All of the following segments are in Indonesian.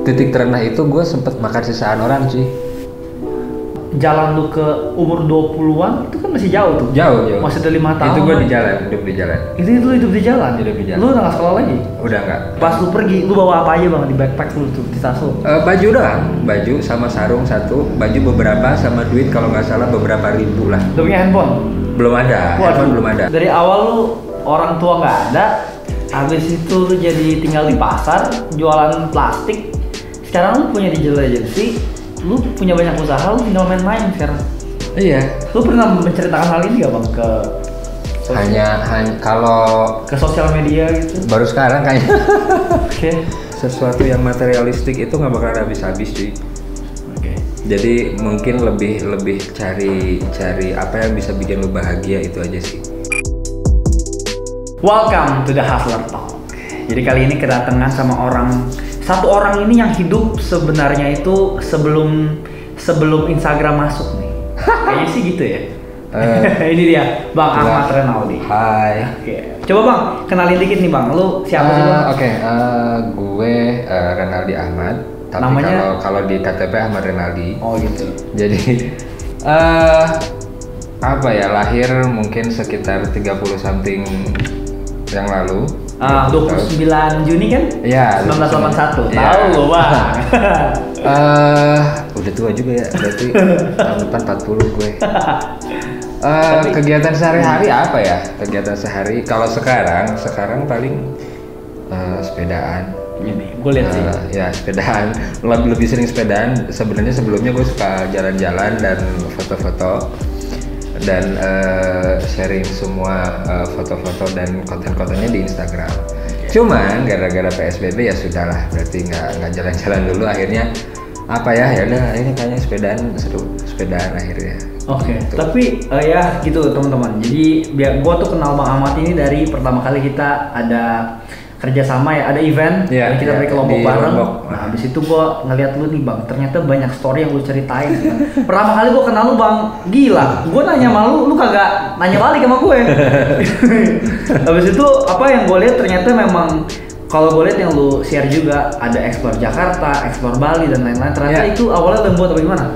titik terendah itu gue sempet makan sisaan orang sih. Jalan lu ke umur 20-an itu kan masih jauh tuh. Jauh. Masih ada 5 tahun. Itu gue di jalan, hidup di jalan. Itu lu hidup di jalan. Hidup di jalan. Lu udah nggak sekolah lagi? Udah nggak. Pas lu pergi, lu bawa apa aja bang di backpack lu tuh di tas lu? Baju doang, baju sama sarung satu, baju beberapa sama duit kalau nggak salah beberapa ribu lah. Udah punya handphone? Belum ada, handphone belum ada. Dari awal lu orang tua nggak ada, habis itu lu jadi tinggal di pasar, jualan plastik. Sekarang lu punya digital agency, lu punya banyak usaha, lu tinggal main-main sekarang. Iya. Lu pernah menceritakan hal ini gak bang ke Hanya kalau ke sosial media gitu? baru sekarang kayaknya. Oke. Sesuatu yang materialistik itu nggak bakalan habis-habis cuy. Oke. Jadi mungkin lebih cari apa yang bisa bikin lu bahagia itu aja sih. Welcome to the Hustler Talk. Jadi kali ini kedatangan sama satu orang ini yang hidup sebenarnya itu sebelum Instagram masuk nih. Kayaknya sih gitu ya. Ini dia, Bang Ahmad Renaldi. Hai. Oke. Coba Bang, kenalin dikit nih Bang. Lu siapa sih Bang? Oke, gue Renaldi Ahmad. Tapi Namanya? kalau di KTP Ahmad Renaldi. Oh gitu. Jadi apa ya, lahir mungkin sekitar 30 something yang lalu. 29 Juni kan? Iya, 1981. Iya. Tahu lo Bang. Udah tua juga ya, berarti tahun depan 40 gue. Kegiatan sehari-hari apa ya? Kegiatan sehari kalau sekarang paling sepedaan. Ini, gue lihat sih. Ya sepedaan, lebih sering sepedaan. Sebenarnya sebelumnya gue suka jalan-jalan dan foto-foto dan sharing semua foto-foto dan konten-kontennya di Instagram. Cuman gara-gara PSBB ya sudahlah, berarti nggak jalan-jalan dulu. Akhirnya apa ya udah ini kayaknya sepedaan seru, sepedaan akhirnya. Oke. Gitu. Tapi ya gitu teman-teman. Jadi biar gue tuh kenal Bang Ahmad ini dari pertama kali kita ada kerjasama ya, ada event dan kita pergi ke Lombok bareng. Nah, habis itu gua ngeliat lu nih Bang, ternyata banyak story yang lu ceritain. Kan? Pertama kali gua kenal lu Bang, gila. Gua nanya sama lu kagak nanya balik sama gue. Habis itu apa yang gue lihat ternyata memang kalau gue lihat yang lu share juga ada explore Jakarta, explore Bali dan lain-lain. Ternyata itu awalnya lembut atau gimana?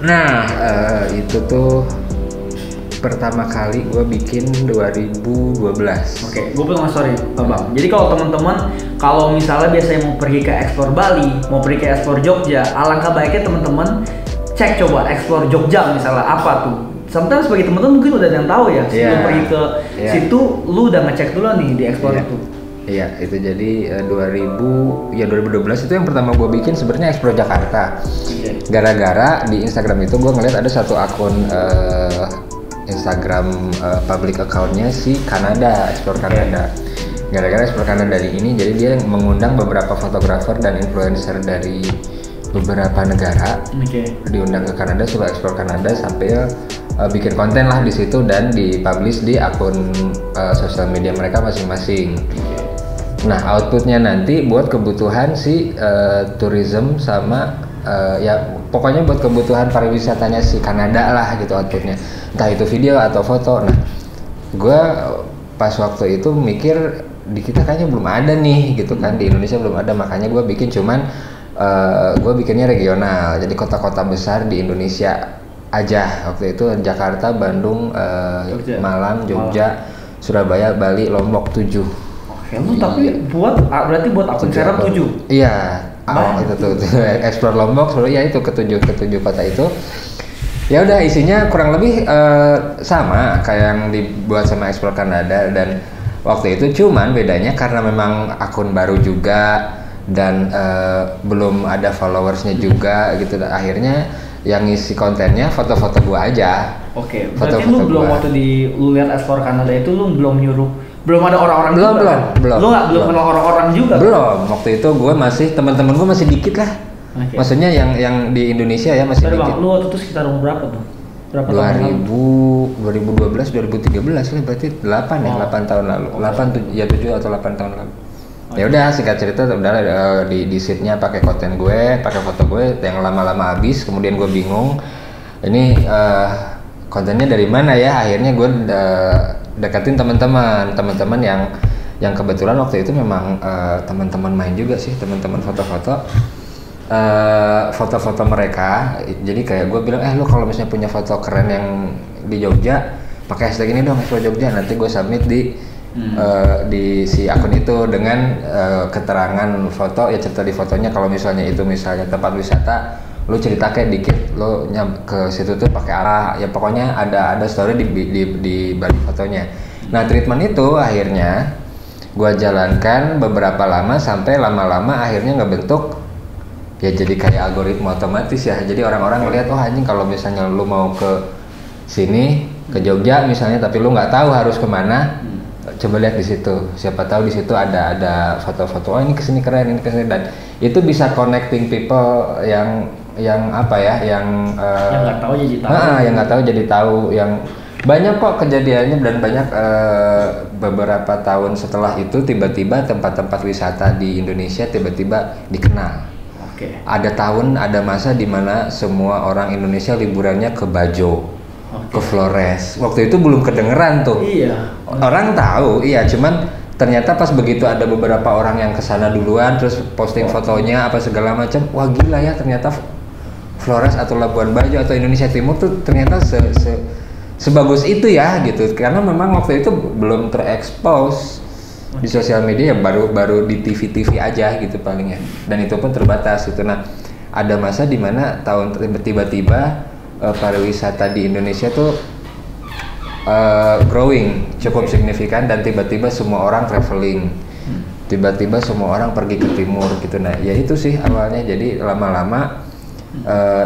Nah, itu tuh pertama kali gue bikin 2012. Oke, gue pengen story Bang. Jadi kalau teman-teman kalau misalnya biasanya mau pergi ke explore Bali, mau pergi ke explore Jogja, alangkah baiknya teman-teman cek coba explore Jogja misalnya apa tuh. Sometimes bagi teman-teman mungkin udah ada yang tahu ya. Sebelum pergi ke situ, lu udah ngecek dulu nih di explore itu. Iya, itu jadi 2012 itu yang pertama gue bikin sebenarnya explore Jakarta. Gara-gara di Instagram itu gue ngeliat ada satu akun Instagram public account-nya si Kanada, Explore Kanada. Gara-gara Explore Kanada ini, jadi dia mengundang beberapa fotografer dan influencer dari beberapa negara. Diundang ke Kanada, suka Explore Kanada sampai bikin konten lah di situ dan dipublish di akun sosial media mereka masing-masing. Nah, outputnya nanti buat kebutuhan si tourism sama ya pokoknya buat kebutuhan pariwisatanya si Kanada lah gitu outputnya, entah itu video atau foto. Nah, gue pas waktu itu mikir di kita kayaknya belum ada nih gitu kan, di Indonesia belum ada, makanya gue bikin cuman gue bikinnya regional, jadi kota-kota besar di Indonesia aja waktu itu, Jakarta, Bandung, Malang, Jogja, Surabaya, Bali, Lombok 7. Oke, lu tapi berarti buat akun Instagram 7? Iya. Itu tuh explore Lombok, ya itu ketujuh kota itu. Ya udah isinya kurang lebih sama kayak yang dibuat sama Explore Kanada dan waktu itu, cuman bedanya karena memang akun baru juga dan belum ada followersnya juga gitu. Akhirnya yang ngisi kontennya foto-foto gua aja. Oke, berarti lu belum waktu lu lihat Explore Kanada itu lu belum belum ada orang-orang belum, juga? Belum. Lu nggak belum kenal orang-orang juga? Belum. Waktu itu gue masih teman-teman gue masih dikit lah. Okay. Maksudnya yang di Indonesia ya masih dikit. Bang, lu waktu itu sekitar umur berapa tuh? Berapa 2012, 2013 lah, berarti 8 ya, 8 tahun lalu. 7 atau 8 tahun lalu. Ya udah, singkat cerita udah di seatnya pakai konten gue, pakai foto gue yang lama-lama habis, kemudian gue bingung ini kontennya dari mana ya. Akhirnya gue deketin teman-teman yang kebetulan waktu itu memang teman-teman main juga sih, teman-teman foto-foto. foto-foto mereka. Jadi kayak gue bilang, lu kalau misalnya punya foto keren yang di Jogja, pakai hashtag ini dong, Explore Jogja. Nanti gue submit di si akun itu dengan keterangan foto, ya cerita di fotonya kalau misalnya itu misalnya tempat wisata, lu cerita kayak dikit, lu ke situ tuh pakai arah, ya pokoknya ada story di balik fotonya. Nah treatment itu akhirnya gue jalankan beberapa lama sampai lama-lama akhirnya ngebentuk ya jadi kayak algoritma otomatis ya. Jadi orang-orang ngeliat, oh anjing kalau misalnya lu mau ke sini ke Jogja misalnya, tapi lu nggak tahu harus kemana, coba lihat di situ. Siapa tahu di situ ada foto-foto, oh ini kesini keren, ini kesini, dan itu bisa connecting people yang apa ya, yang nggak tahu jadi tahu. Yang nggak tahu jadi tahu, yang banyak kok kejadiannya, dan banyak beberapa tahun setelah itu tiba-tiba tempat-tempat wisata di Indonesia tiba-tiba dikenal. Ada masa di mana semua orang Indonesia liburannya ke Bajo, ke Flores. Waktu itu belum kedengeran tuh. Iya. Orang tahu, iya. Cuman ternyata pas begitu ada beberapa orang yang kesana duluan, terus posting fotonya apa segala macam. Wah gila ya, ternyata Flores atau Labuan Bajo atau Indonesia Timur tuh ternyata sebagus itu ya gitu. Karena memang waktu itu belum terekspos di sosial media, ya baru di TV aja gitu palingnya, dan itu pun terbatas gitu. Nah ada masa di mana tiba-tiba pariwisata di Indonesia tuh growing cukup signifikan, dan tiba-tiba semua orang traveling, tiba-tiba semua orang pergi ke timur gitu. Nah ya itu sih awalnya. Jadi lama-lama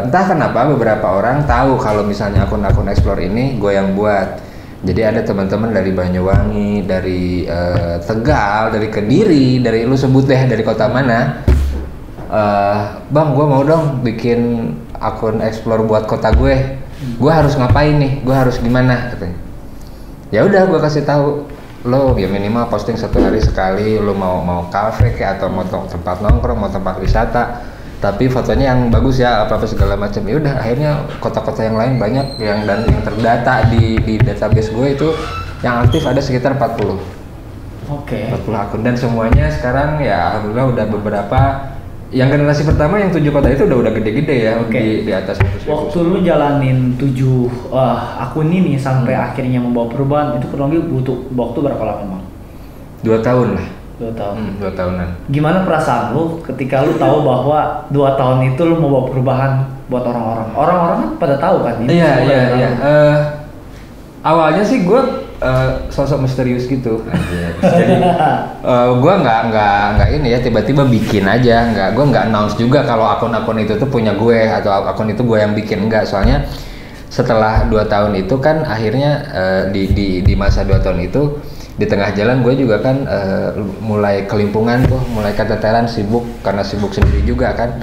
entah kenapa beberapa orang tahu kalau misalnya akun-akun explore ini gue yang buat. Jadi ada teman-teman dari Banyuwangi, dari Tegal, dari Kediri, dari lu sebut deh dari kota mana, bang gue mau dong bikin akun explore buat kota gue harus ngapain nih, gue harus gimana katanya. Ya udah gue kasih tahu, lo ya minimal posting 1 hari sekali, lo mau kafe kayak atau mau tempat nongkrong, mau tempat wisata, tapi fotonya yang bagus ya, apa segala macam. Ya udah akhirnya kota-kota yang lain banyak yang terdata di database gue itu yang aktif ada sekitar 40. 40 akun, dan semuanya sekarang ya alhamdulillah udah beberapa. Yang generasi pertama yang 7 kota itu udah gede-gede ya, di atas 100.000. Waktu lu jalanin 7 akun ini sampai akhirnya membawa perubahan, itu kurang lebih butuh waktu berapa lama, Bang? 2 tahun lah. 2 tahun. 2 tahunan. Gimana perasaan lu ketika lu tahu bahwa 2 tahun itu lu mau bawa perubahan buat orang-orang? Orang-orang kan pada tahu kan ini. Iya. Awalnya sih gue sosok misterius gitu. Jadi gue nggak ini ya, tiba-tiba bikin aja. Gue nggak announce juga kalau akun-akun itu tuh punya gue atau akun itu gue yang bikin, enggak. Soalnya setelah 2 tahun itu kan akhirnya di masa 2 tahun itu, di tengah jalan gue juga kan mulai kelimpungan tuh, mulai keteteran, sibuk karena sibuk sendiri juga kan.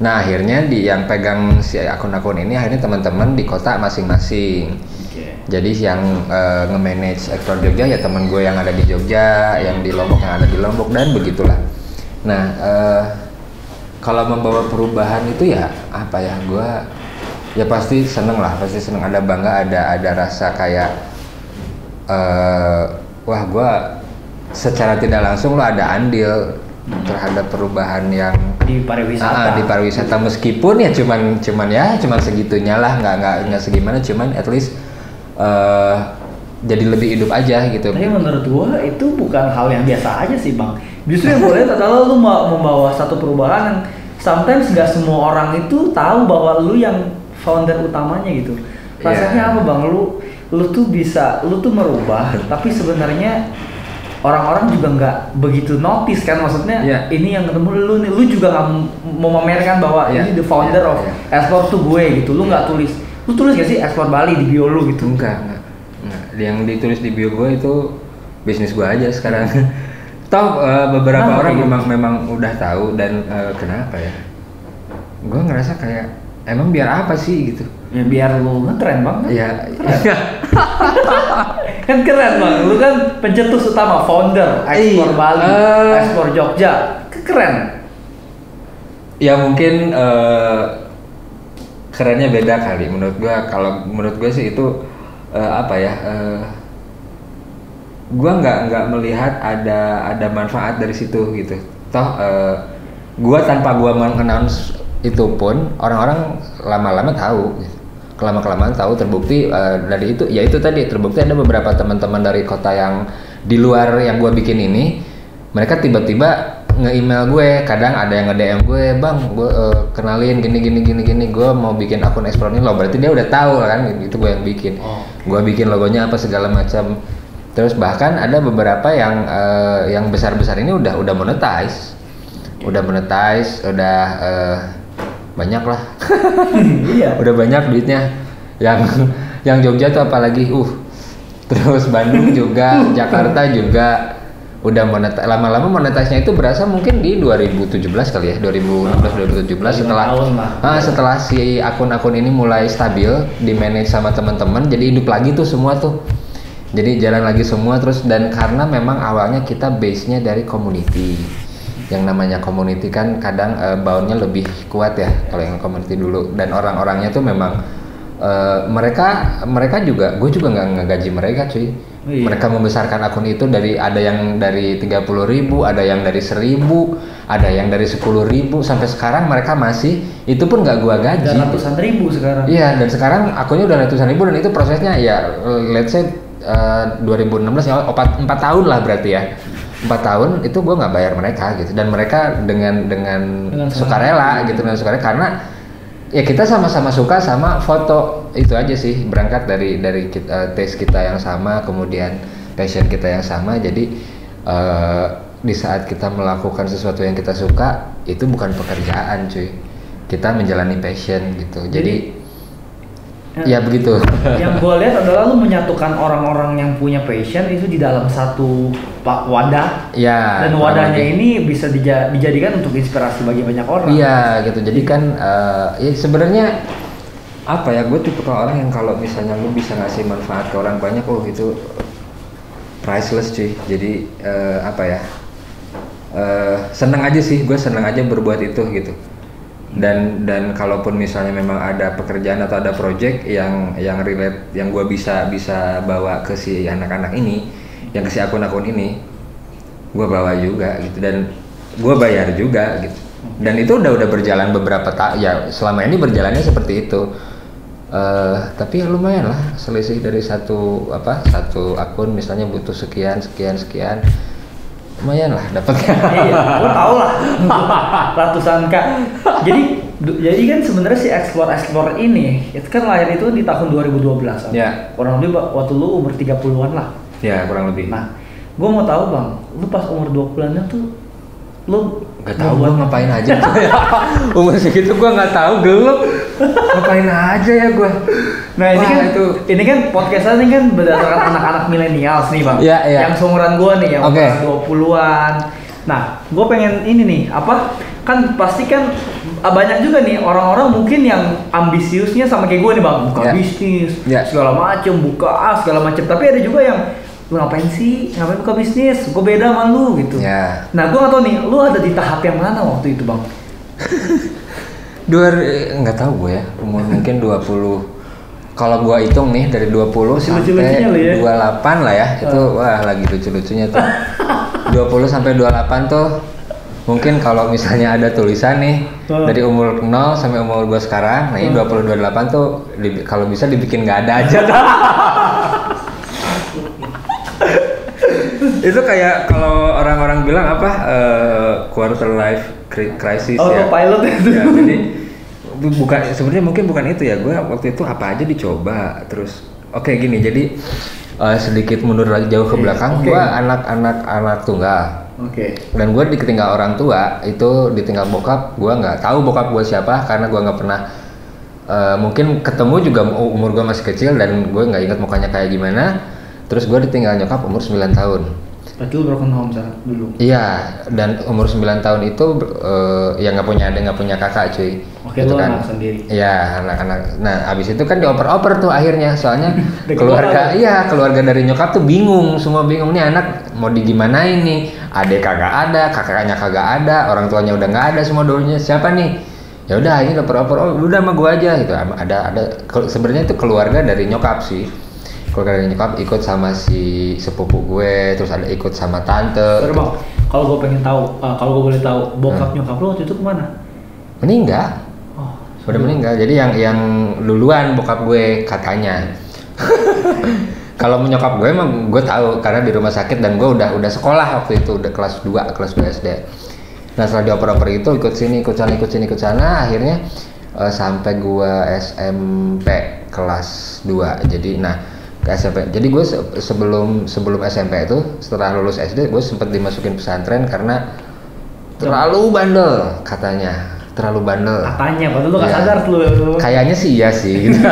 Nah akhirnya yang pegang si akun-akun ini akhirnya teman-teman di kota masing-masing. Jadi yang nge-manage Explore Jogja ya teman gue yang ada di Jogja, yang di Lombok yang ada di Lombok, dan begitulah. Nah kalau membawa perubahan itu ya apa ya, gue ya pasti seneng lah, pasti seneng, ada bangga, ada rasa kayak wah gue secara tidak langsung lo ada andil terhadap perubahan yang di pariwisata. Meskipun ya cuman segitunya lah, nggak segimana, cuman at least jadi lebih hidup aja gitu. Tapi menurut gue itu bukan hal yang biasa aja sih, Bang. Justru yang boleh adalah lu membawa satu perubahan yang sometimes nggak semua orang itu tahu bahwa lu yang founder utamanya gitu. Rasanya apa, Bang? Lu tuh bisa, lu tuh merubah, tapi sebenarnya orang-orang juga nggak begitu notice kan, maksudnya ini yang ketemu lu nih, lu juga nggak memamerkan bahwa ini the founder of Explore tuh gue gitu. Lu nggak tulis, lu tulis gak sih Explore Bali di bio lu gitu? Enggak. Yang ditulis di bio gue itu bisnis gue aja sekarang. Toh beberapa orang memang udah tahu, dan kenapa ya? Gue ngerasa kayak emang biar apa sih gitu? Ya biar lu keren, Bang. Iya. Kan keren, Bang. Lu kan pencetus utama, founder Explore Bali, Explore Jogja. Keren. Ya mungkin kerennya beda kali menurut gua. Kalau menurut gua sih itu gua nggak melihat ada manfaat dari situ gitu. Toh Gua tanpa gua mengannounce itu pun orang-orang lama-lama tahu, kelamaan tahu, terbukti dari itu, ya itu tadi terbukti ada beberapa teman-teman dari kota yang di luar yang gua bikin ini, mereka tiba-tiba nge-email gue, kadang ada yang nge-DM gue, bang, gue kenalin gini, gue mau bikin akun Explore ini loh, berarti dia udah tahu kan, itu gue yang bikin, gue bikin logonya apa segala macam. Terus bahkan ada beberapa yang besar-besar ini udah monetize, udah banyak lah, iya. Udah banyak duitnya, yang Jogja tuh apalagi, terus Bandung juga, Jakarta juga. Udah lama-lama monetasnya itu berasa mungkin di 2017 kali ya, 2016 2017 setelah si akun-akun ini mulai stabil, di manage sama teman-teman, jadi hidup lagi tuh semua tuh. Jadi jalan lagi semua terus, dan karena memang awalnya kita base-nya dari community. Yang namanya community kan kadang bound-nya lebih kuat ya kalau yang community dulu, dan orang-orangnya tuh memang mereka juga, gue juga nggak ngegaji mereka cuy. Iya. Mereka membesarkan akun itu ada yang dari 30.000, ada yang dari 1.000, ada yang dari 10.000, sampai sekarang mereka masih, itu pun nggak gua gaji. Dan ratusan ribu sekarang. Iya, dan sekarang akunnya udah ratusan ribu, dan itu prosesnya ya let's say 2016 ya 4 tahun lah berarti ya. 4 tahun itu gua nggak bayar mereka gitu, dan mereka dengan sukarela gitu, dengan sukarela, karena ya kita sama-sama suka sama foto, itu aja sih, berangkat dari taste kita yang sama, kemudian passion kita yang sama. Jadi di saat kita melakukan sesuatu yang kita suka, itu bukan pekerjaan cuy, kita menjalani passion gitu. Jadi ya begitu. Yang gue lihat adalah lu menyatukan orang-orang yang punya passion itu di dalam satu wadah. Ya. Dan wadahnya ini bisa dijadikan untuk inspirasi bagi banyak orang. Iya gitu. Jadi kan ya sebenarnya apa ya, gue tipe orang yang kalau misalnya lu bisa ngasih manfaat ke orang banyak, itu priceless cuy. Jadi seneng aja sih, gue seneng aja berbuat itu gitu. Dan kalaupun misalnya memang ada pekerjaan atau ada project yang relate, yang gue bisa bawa ke si anak-anak ini, yang ke si akun-akun ini, gue bawa juga gitu, dan gue bayar juga gitu. Dan itu udah berjalan beberapa ya selama ini berjalannya seperti itu. Tapi ya lumayan lah, selisih dari satu akun misalnya butuh sekian, lumayan lah dapatnya. Iya, gue tau lah, ratusan K. Jadi kan sebenarnya si Explore ini itu kan lahir itu di tahun 2012. Ya. Kurang lebih waktu lu umur 30-an lah. Ya, kurang lebih. Nah, gue mau tahu bang, lu pas umur 20-an tuh lu gak tahu gue ngapain aja tuh ya. Umur segitu gue nggak tahu, gelap. Ngapain aja ya gue. Nah ini kan podcastnya ini kan berdasarkan anak-anak milenials nih bang. Iya. Yang seumuran gue nih, yang umur 20-an. Nah, gue pengen ini nih, kan pasti kan banyak juga nih orang-orang mungkin yang ambisiusnya sama kayak gue nih bang, buka bisnis, segala macem, segala macem. Tapi ada juga yang, lu ngapain buka bisnis, gue beda sama lu gitu. Nah, gue nggak tahu nih, lu ada di tahap yang mana waktu itu bang? Nggak tahu gue ya, umur mungkin 20. Kalau gue hitung nih dari 20 sampai 28 lah ya, itu wah lagi lucu-lucunya tuh. 20 sampai 28 tuh mungkin kalau misalnya ada tulisan nih dari umur 0 sampai umur gue sekarang, nah ini 20-28 tuh kalau bisa dibikin nggak ada aja tuh. Itu kayak kalau orang-orang bilang quarter life crisis ya. Pilot itu. Ya, jadi sebenarnya mungkin bukan itu ya. Gue waktu itu apa aja dicoba terus. Oke, gini, jadi sedikit mundur lagi jauh ke belakang. Gue anak tunggal. Dan gue ditinggal orang tua, itu ditinggal bokap. Gue nggak tahu bokap gue siapa karena gue nggak pernah. Mungkin ketemu juga umur gue masih kecil dan gue nggak ingat mukanya kayak gimana. Terus gue ditinggal nyokap umur 9 tahun. Berarti lu broken home dulu? Iya, dan umur 9 tahun itu ya nggak punya adik, nggak punya kakak cuy. Oke, gitu lu kan, anak sendiri? Iya, anak-anak. Nah, abis itu kan dioper-oper tuh akhirnya, soalnya keluarga dari nyokap tuh bingung, semua bingung nih anak mau digimanain nih. Adik kagak ada, kakaknya kagak ada, orang tuanya udah nggak ada, semua dulunya siapa nih? Ya udah, ini dioper-oper, udah sama gua aja gitu. Ada sebenarnya itu keluarga dari nyokap sih. keluarga nyokap ikut sama si sepupu gue, terus ada ikut sama tante. Terus bang, kalau gue pengen tahu, kalau gue boleh tahu, bokap nyokap lu waktu itu kemana? Meninggal. Udah meninggal. Jadi yang duluan bokap gue katanya. Kalau nyokap gue emang gue tahu karena di rumah sakit dan gue udah sekolah waktu itu, udah kelas 2 SD. Nah setelah dioper itu ikut sini, akhirnya sampai gue SMP kelas 2. Jadi ke SMP. Jadi gue sebelum SMP itu setelah lulus SD gue sempat dimasukin pesantren karena terlalu bandel katanya. Terlalu bandel. Katanya, padahal lu gak sadar tuh. Kayaknya sih iya sih gitu.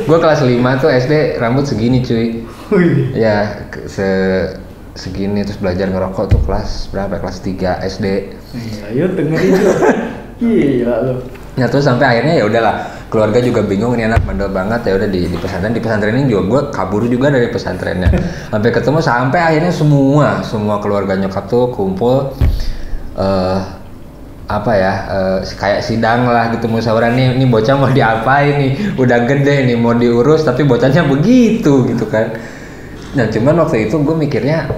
Gue kelas 5 tuh SD rambut segini cuy. Ya segini terus belajar ngerokok tuh kelas berapa? Kelas 3 SD. Ayo dengerin tuh. Gila lu. Ya terus sampai akhirnya ya udahlah, keluarga juga bingung ini anak bandel banget, ya udah di pesantren ini juga gue kabur juga dari pesantrennya. sampai akhirnya semua keluarga nyokap tuh kumpul kayak sidang lah gitu, musyawarah nih bocah mau diapain nih, udah gede nih mau diurus tapi bocahnya begitu gitu kan. Nah cuman waktu itu gue mikirnya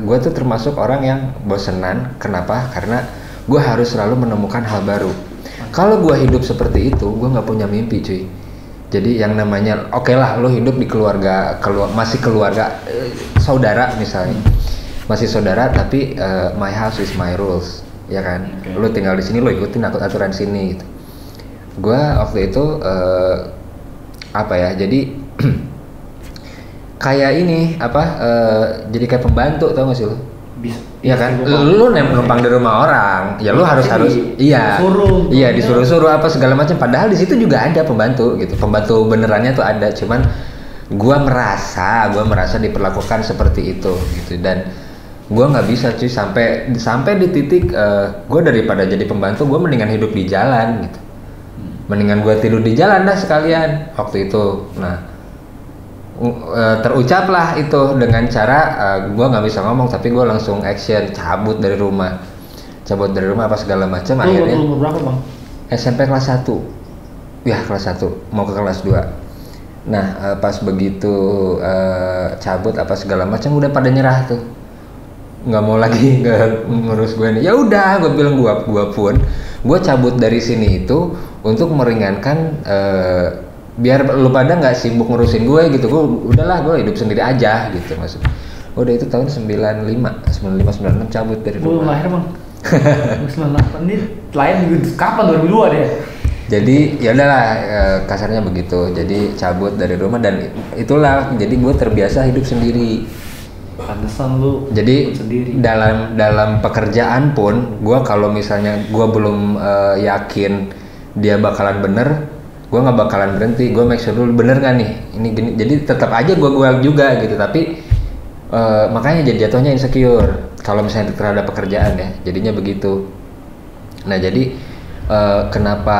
gue tuh termasuk orang yang bosenan. Kenapa? Karena gue harus selalu menemukan hal baru. Kalau gue hidup seperti itu gue nggak punya mimpi cuy. Jadi yang namanya oke lah lo hidup di keluarga masih keluarga saudara misalnya, masih saudara tapi my house is my rules. Ya kan, lo tinggal di sini, lo ikutin aturan sini gitu. Gua waktu itu jadi kayak ini jadi kayak pembantu, tau gak sih lo? Bisa. Iya kan, lu numpang di rumah orang, ya lu harus disuruh apa segala macam. Padahal di situ juga ada pembantu gitu, pembantu benerannya tuh ada. Cuman gua merasa diperlakukan seperti itu gitu, dan gue nggak bisa cuy sampai di titik gue daripada jadi pembantu gue mendingan hidup di jalan gitu, mendingan gue tidur di jalan dah sekalian waktu itu. Nah terucaplah itu dengan cara gue nggak bisa ngomong tapi gue langsung action, cabut dari rumah apa segala macam. Akhirnya berapa bang? SMP kelas 1 ya, kelas 1 mau ke kelas 2. Nah pas begitu cabut apa segala macam udah pada nyerah tuh, nggak mau lagi ngurus gue nih. Ya udah gue bilang gue cabut dari sini itu untuk meringankan biar lu pada nggak sibuk ngurusin gue gitu. Gue hidup sendiri aja gitu maksud. Udah itu tahun 95 96 cabut dari rumah. Belum lahir bang. 98 ini lain kapan 2002 deh. Jadi ya udahlah kasarnya begitu. Jadi cabut dari rumah dan itulah jadi gue terbiasa hidup sendiri. Pantesan lu jadi sendiri. dalam pekerjaan pun gue kalau misalnya gue belum yakin dia bakalan bener, gue nggak bakalan berhenti. Gue make sure dulu bener nggak nih ini gini. Jadi tetap aja gue juga gitu, tapi makanya jadi jatuhnya insecure kalau misalnya terhadap pekerjaan ya, jadinya begitu. Nah jadi kenapa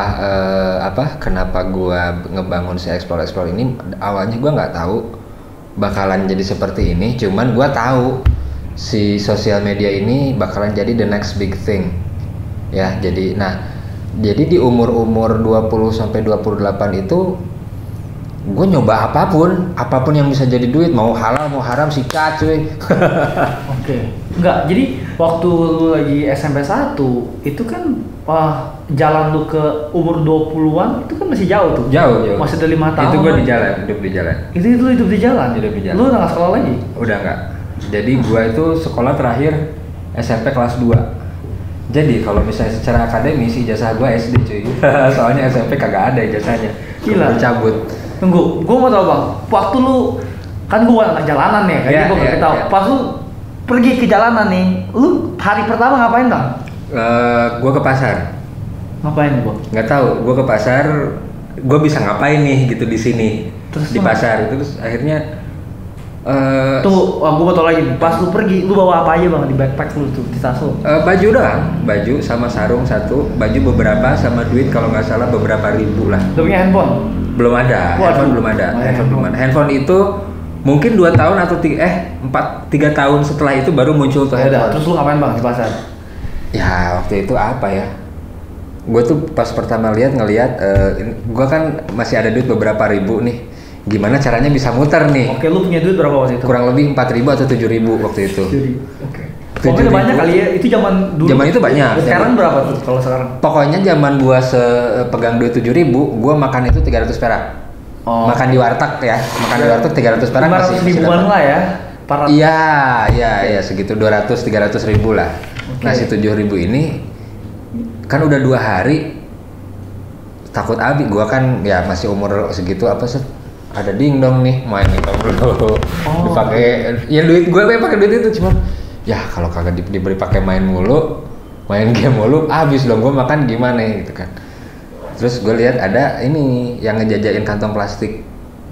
gue ngebangun si explore ini, awalnya gue nggak tahu bakalan jadi seperti ini, cuman gue tahu si sosial media ini bakalan jadi the next big thing ya. Jadi di umur 20 sampai 28 itu gue nyoba apapun yang bisa jadi duit, mau halal mau haram sikat cuy. Oke. Enggak, jadi waktu lu lagi SMP 1 itu kan jalan lu ke umur 20-an itu kan masih jauh tuh. Jauh. Masih ada 5 tahun. Itu gue hidup di jalan. Itu lu hidup di jalan. Lu udah nggak sekolah lagi? Udah nggak. Jadi gue itu sekolah terakhir SMP kelas 2. Jadi kalau misalnya secara akademis ijazah gue SD cuy. Soalnya SMP kagak ada ijazahnya. Gila. Cabut. Tunggu, gue mau tau bang. Waktu lu kan gue anak jalanan ya, kayaknya gue nggak tahu. Pas lu pergi ke jalanan nih, lu hari pertama ngapain bang? Gue ke pasar. Ngapain bang? Nggak tahu. Gue ke pasar. Gue bisa ngapain nih gitu di sini. Terus di pasar. Terus akhirnya. Tunggu, gue mau tau lagi. Pas lu pergi, lu bawa apa aja bang di backpack lu tuh, di tas lu? Baju doang, baju sama sarung satu, baju beberapa sama duit kalau nggak salah beberapa ribu lah. Lu punya handphone? Belum ada. Handphone belum ada. Handphone itu mungkin 2 tahun atau 3 tahun setelah itu baru muncul tuh handphone. Terus lu ngapain bang di pasar? Ya waktu itu apa ya? Gue tuh pas pertama ngeliat, gue kan masih ada duit beberapa ribu nih. gimana caranya bisa muter nih. Oke, lu punya duit berapa waktu itu? Kurang lebih 4.000 atau 7.000 waktu itu. 7.000. Oke. Pokoknya banyak kali ya, itu zaman dulu. Zaman itu banyak. Sekarang berapa tuh kalau sekarang? Pokoknya zaman gua pegang duit 7.000, gua makan itu 300 perak. Makan di warteg ya, makan di warteg 300 perak masih 500 ribuan lah ya. Iya, segitu 200-300 ribu lah. Nah si 7.000 ini kan udah 2 hari takut habis. Gua kan ya masih umur segitu apa sih? Ada dingdong nih main nih dulu. Dipakai ya duit gue pakai duit itu cuma ya kalau kagak diberi pakai main game mulu habis dong gue makan gimana gitu kan. Terus gue lihat ada ini yang ngejajain kantong plastik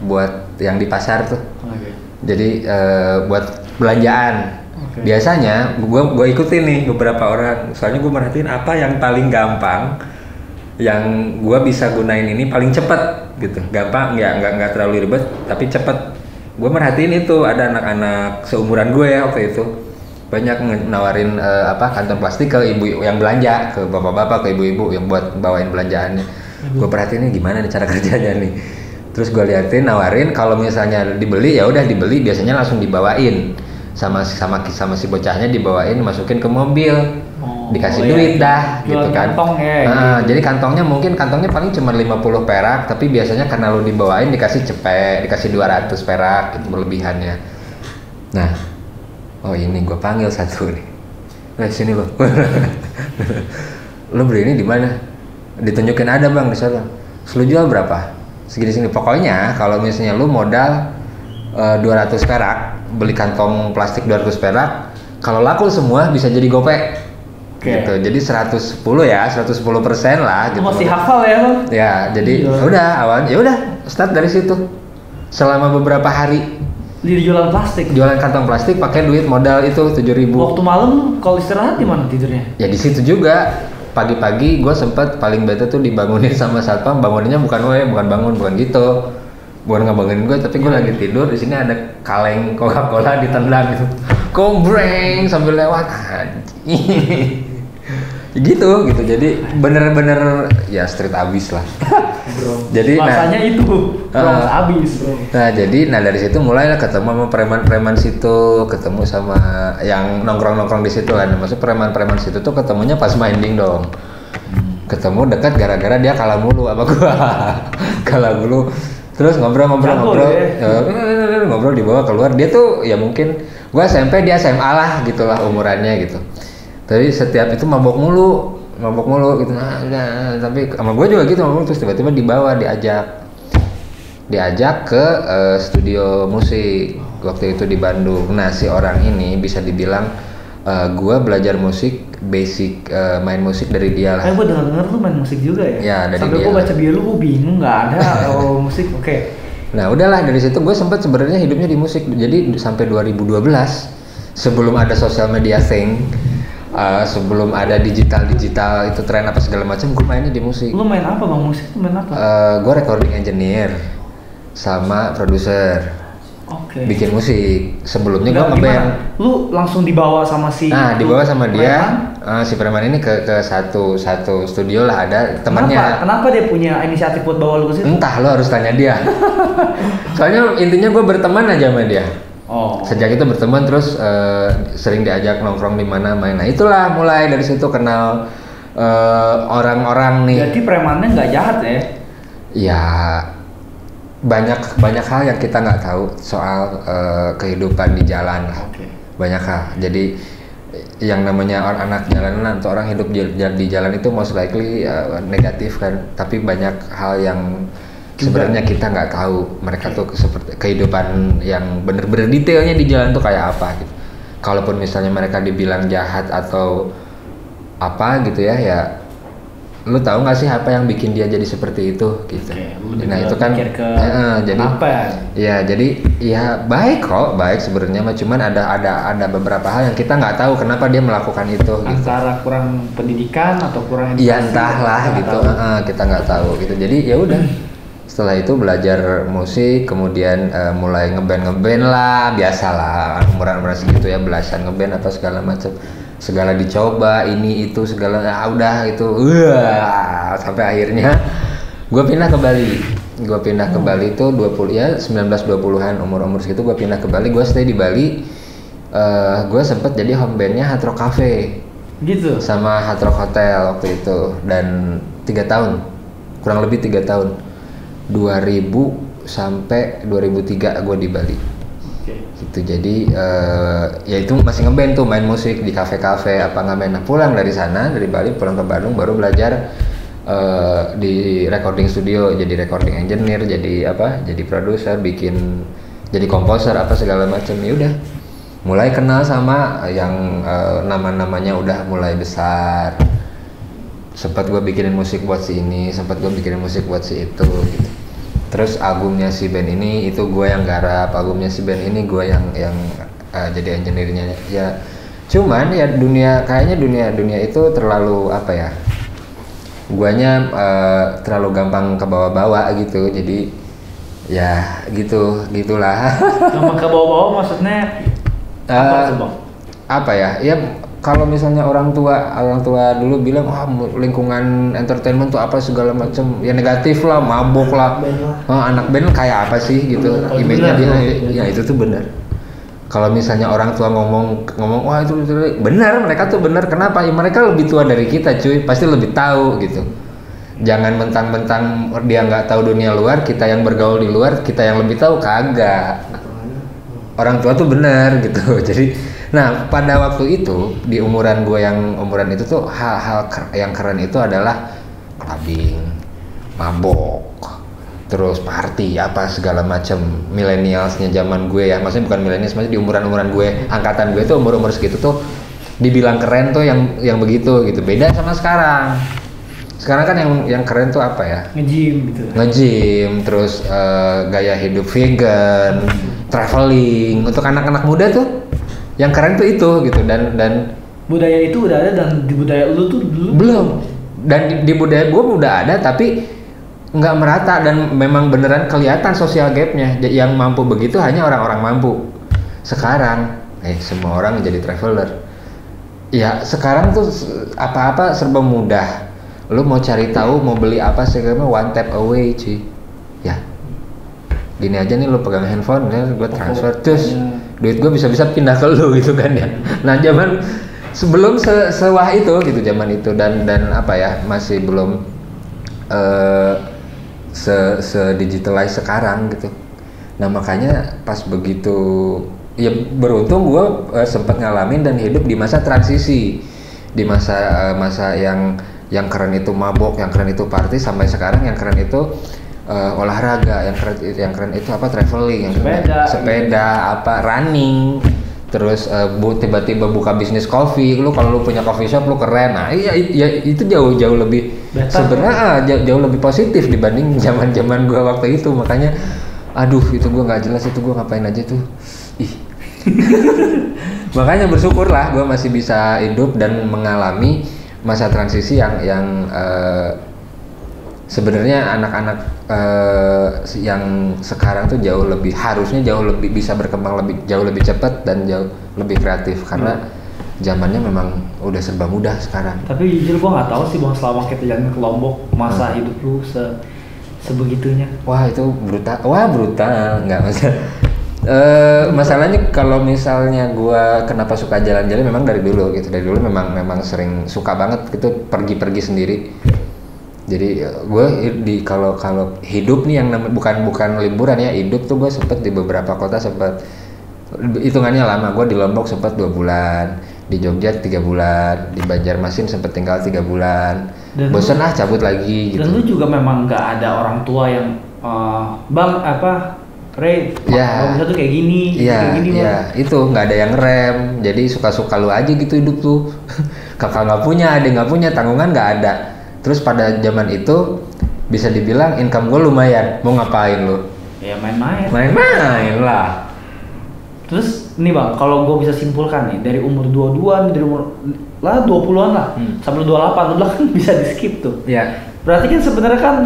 buat yang di pasar tuh. Jadi buat belanjaan. Biasanya gue ikutin nih beberapa orang. Soalnya gue merhatiin apa yang paling gampang, yang gue bisa gunain ini paling cepet gitu. Gampang, nggak terlalu ribet, tapi cepet. Gue merhatiin itu ada anak-anak seumuran gue ya waktu itu banyak nawarin kantong plastik ke ibu yang belanja, ke bapak-bapak, ke ibu-ibu yang buat bawain belanjaannya. Gue perhatiin ini gimana nih cara kerjanya nih. Terus gue liatin nawarin kalau misalnya dibeli ya udah dibeli, biasanya langsung dibawain sama si bocahnya, dibawain masukin ke mobil, dikasih duit dah gitu kan. Kantong Jadi kantongnya paling cuma 50 perak, tapi biasanya karena lu dibawain dikasih cepet, dikasih 200 perak gitu berlebihannya. Nah, ini gue panggil satu nih. Sini lo. Lo beli ini di mana? Ditunjukin ada bang di sana. Lu jual berapa? Segini. Pokoknya kalau misalnya lu modal 200 perak, beli kantong plastik 200 perak, kalau laku semua bisa jadi gopek. Gitu. Jadi 110 ya, 110% lah gitu. Masih hafal ya lo? Ya, jadi udah awalnya ya udah start dari situ. Selama beberapa hari di jualan plastik. Jualan kantong plastik pakai duit modal itu 7.000. Waktu malam kalau istirahat di mana tidurnya? Ya di situ juga. Pagi-pagi gue sempet paling bete tuh dibangunin sama satpam. Banguninnya bukan gitu. Bukan ngebangunin gue, tapi gue lagi tidur. Di sini ada kaleng Coca-Cola ditendang gitu. Kombreng sambil lewat. gitu. Jadi bener-bener ya street abis lah. Jadi rasanya itu abis bro. Nah dari situ mulailah ketemu sama preman-preman situ, ketemu sama yang nongkrong di situ kan. Maksud preman-preman situ tuh ketemunya pas main dingdong. Ketemu dekat gara-gara dia kalah mulu sama gua. Kalah mulu. Terus ngobrol dibawa keluar. Dia tuh ya mungkin gua SMP, dia SMA lah gitulah umurannya gitu. Tapi setiap itu mabok mulu gitu. Tapi sama gue juga gitu, terus tiba-tiba diajak ke studio musik waktu itu di Bandung. Nah si orang ini bisa dibilang gue belajar musik basic, main musik dari dia lah. Gue dengar lu main musik juga ya? Ya dari sampai dia. Sampai gue baca bio lu bingung nggak ada musik. Oke. Nah udahlah dari situ gue sempat sebenarnya hidupnya di musik. Jadi sampai 2012 sebelum ada sosial media thing. Sebelum ada digital itu tren apa segala macam, gue mainnya di musik. Lu main apa bang? Musik lu main apa? Gue recording engineer sama produser. Bikin musik. Sebelumnya gue ngeband. Lu langsung dibawa sama dibawa sama dia. Si preman ini ke satu studio lah, ada temannya. Kenapa dia punya inisiatif buat bawa lu ke situ? Entah, lo harus tanya dia. Soalnya intinya gue berteman aja sama dia. Sejak itu berteman terus sering diajak nongkrong di mana main. Nah itulah mulai dari situ kenal orang-orang nih. Jadi premannya nggak jahat ya? Ya banyak hal yang kita nggak tahu soal kehidupan di jalan lah. Banyak hal. Jadi yang namanya anak jalanan atau orang hidup di jalan itu most likely negatif kan. Tapi banyak hal yang sebenarnya kita nggak tahu mereka tuh seperti kehidupan yang bener-bener detailnya di jalan tuh kayak apa gitu. Kalaupun misalnya mereka dibilang jahat atau apa gitu ya lu tahu nggak sih apa yang bikin dia jadi seperti itu gitu. Nah itu kan jadi apa ya jadi ya baik sebenarnya, cuman ada beberapa hal yang kita nggak tahu kenapa dia melakukan itu. Antara gitu. Kurang pendidikan atau kurang ya entahlah gitu. Kita nggak tahu gitu. Jadi ya udah. Setelah itu belajar musik, kemudian mulai ngeband lah, biasalah umuran segitu ya, belasan ngeband atau segala macam, segala dicoba ini itu segala udah itu, sampai akhirnya gue pindah ke Bali. Gue pindah ke Bali itu 19-20an, umur segitu gue pindah ke Bali. Gue stay di Bali. Gue sempet jadi home bandnya Hard Rock Cafe. Gitu. Sama Hard Rock Hotel waktu itu, dan 3 tahun, kurang lebih 3 tahun. 2000 sampai 2003 gue di Bali. Gitu. Jadi ya itu masih ngeband tuh, main musik di kafe-kafe apa ngamen. Nah, pulang dari sana, dari Bali pulang ke Bandung baru belajar di recording studio, jadi recording engineer, jadi produser, jadi komposer apa segala macam. Ya udah mulai kenal sama yang nama-namanya udah mulai besar. Sempat gue bikinin musik buat si ini, sempat gue bikinin musik buat si itu gitu. Terus albumnya si band ini itu gue yang garap, albumnya si band ini gue yang jadi engineer-nya. Ya cuman ya kayaknya dunia itu terlalu apa ya, guanya terlalu gampang ke bawah-bawah gitu. Jadi ya gitulah. Gampang ke bawah-bawah maksudnya apa ya? Ya kalau misalnya orang tua dulu bilang lingkungan entertainment tuh apa segala macam, ya negatif lah, mabuk lah, anak band kayak apa sih gitu, image-nya dia, ya itu tuh benar. Kalau misalnya orang tua ngomong wah itu benar, mereka tuh benar. Kenapa? Ya mereka lebih tua dari kita cuy, pasti lebih tahu gitu. Jangan mentang-mentang dia nggak tahu dunia luar, kita yang bergaul di luar, kita yang lebih tahu, kagak. Orang tua tuh benar gitu. Jadi nah, pada waktu itu di umuran itu tuh hal-hal yang keren itu adalah clubbing, mabok, terus party apa segala macam. Millennialsnya zaman gue ya, maksudnya bukan millennials, maksudnya di umuran gue, angkatan gue tuh umur segitu tuh dibilang keren tuh yang begitu gitu. Beda sama sekarang. Sekarang kan yang keren tuh apa ya? Nge-gym gitu. Nge-gym, terus gaya hidup vegan, traveling. Untuk anak-anak muda tuh yang keren tuh itu gitu, dan budaya itu udah ada, dan di budaya lu tuh dulu belum. Dan di budaya gue udah ada tapi nggak merata, dan memang beneran kelihatan sosial gapnya. Yang mampu begitu hanya orang-orang mampu. Sekarang semua orang jadi traveler. Ya sekarang tuh apa-apa serba mudah. Lu mau cari tahu, mau beli apa segala one tap away cuy. Ya gini aja nih, lu pegang handphone ya, gue transfer terus duit gue bisa pindah ke lu gitu kan ya. Nah zaman sebelum sewah itu gitu zaman itu, dan apa ya, masih belum se-digitalize sekarang gitu. Nah makanya pas begitu ya, beruntung gue sempat ngalamin dan hidup di masa transisi, di masa yang keren itu mabok, yang keren itu party, sampai sekarang yang keren itu olahraga, yang keren itu apa, traveling, yang sepeda apa, running, terus tiba-tiba buka bisnis kopi. Kalau lu punya coffee shop lu keren. Nah iya itu jauh lebih sebenarnya jauh lebih positif dibanding zaman gua waktu itu. Makanya aduh itu gua nggak jelas, itu gua ngapain aja tuh makanya bersyukurlah gua masih bisa hidup dan mengalami masa transisi yang sebenarnya anak-anak yang sekarang tuh harusnya jauh lebih bisa berkembang jauh lebih cepat dan jauh lebih kreatif, karena zamannya memang udah serba mudah sekarang. Tapi jujur gua nggak tahu sih bang, selama kita jalan ke Lombok, masa hidup lu sebegitunya. Wah itu brutal, nggak masalah. Masalahnya kalau misalnya gua kenapa suka jalan-jalan, memang dari dulu memang sering suka banget gitu pergi sendiri. Jadi gue kalau hidup nih yang bukan liburan ya, hidup tuh gue sempet di beberapa kota, sempet hitungannya lama. Gue di Lombok sempet 2 bulan, di Jogja 3 bulan, di Banjarmasin sempet tinggal 3 bulan. Bosan cabut lagi gitu. Dan lu juga memang nggak ada orang tua yang bang apa Ray, kalau bisa tuh kayak gini, itu nggak ada yang rem. Jadi suka-suka lu aja gitu hidup tuh. Kakak nggak punya, adik nggak punya, tanggungan nggak ada. Terus pada zaman itu bisa dibilang income gue lumayan. Mau ngapain lu? Ya main-main. Main-main lah. Terus nih bang, kalau gue bisa simpulkan nih, dari umur 22, dari umur 20-an lah, sampai 28, udah kan bisa di skip tuh. Iya. Berarti kan sebenarnya kan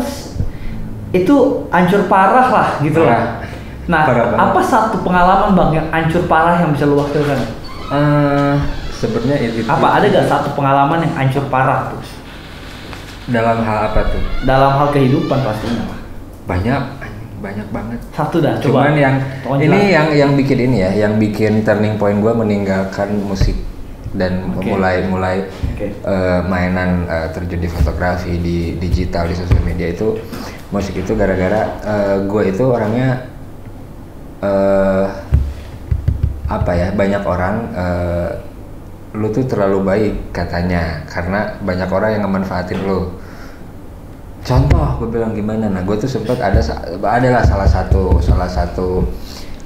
itu hancur parah lah gitu lah. Nah, apa satu pengalaman bang yang hancur parah yang bisa lu wakilkan? Sebenarnya itu. Apa ada gak satu pengalaman yang hancur parah tuh? Dalam hal apa tuh? Dalam hal kehidupan pastinya. banyak banget. Satu dah. Cuman yang bikin ini ya, yang bikin turning point gue meninggalkan musik dan mulai mainan terjun di fotografi, di digital, di sosial media itu musik itu gara-gara gue itu orangnya banyak orang lu tuh terlalu baik katanya karena banyak orang yang ngemanfaatin lu. Contoh gue bilang gimana, nah gue tuh sempat adalah salah satu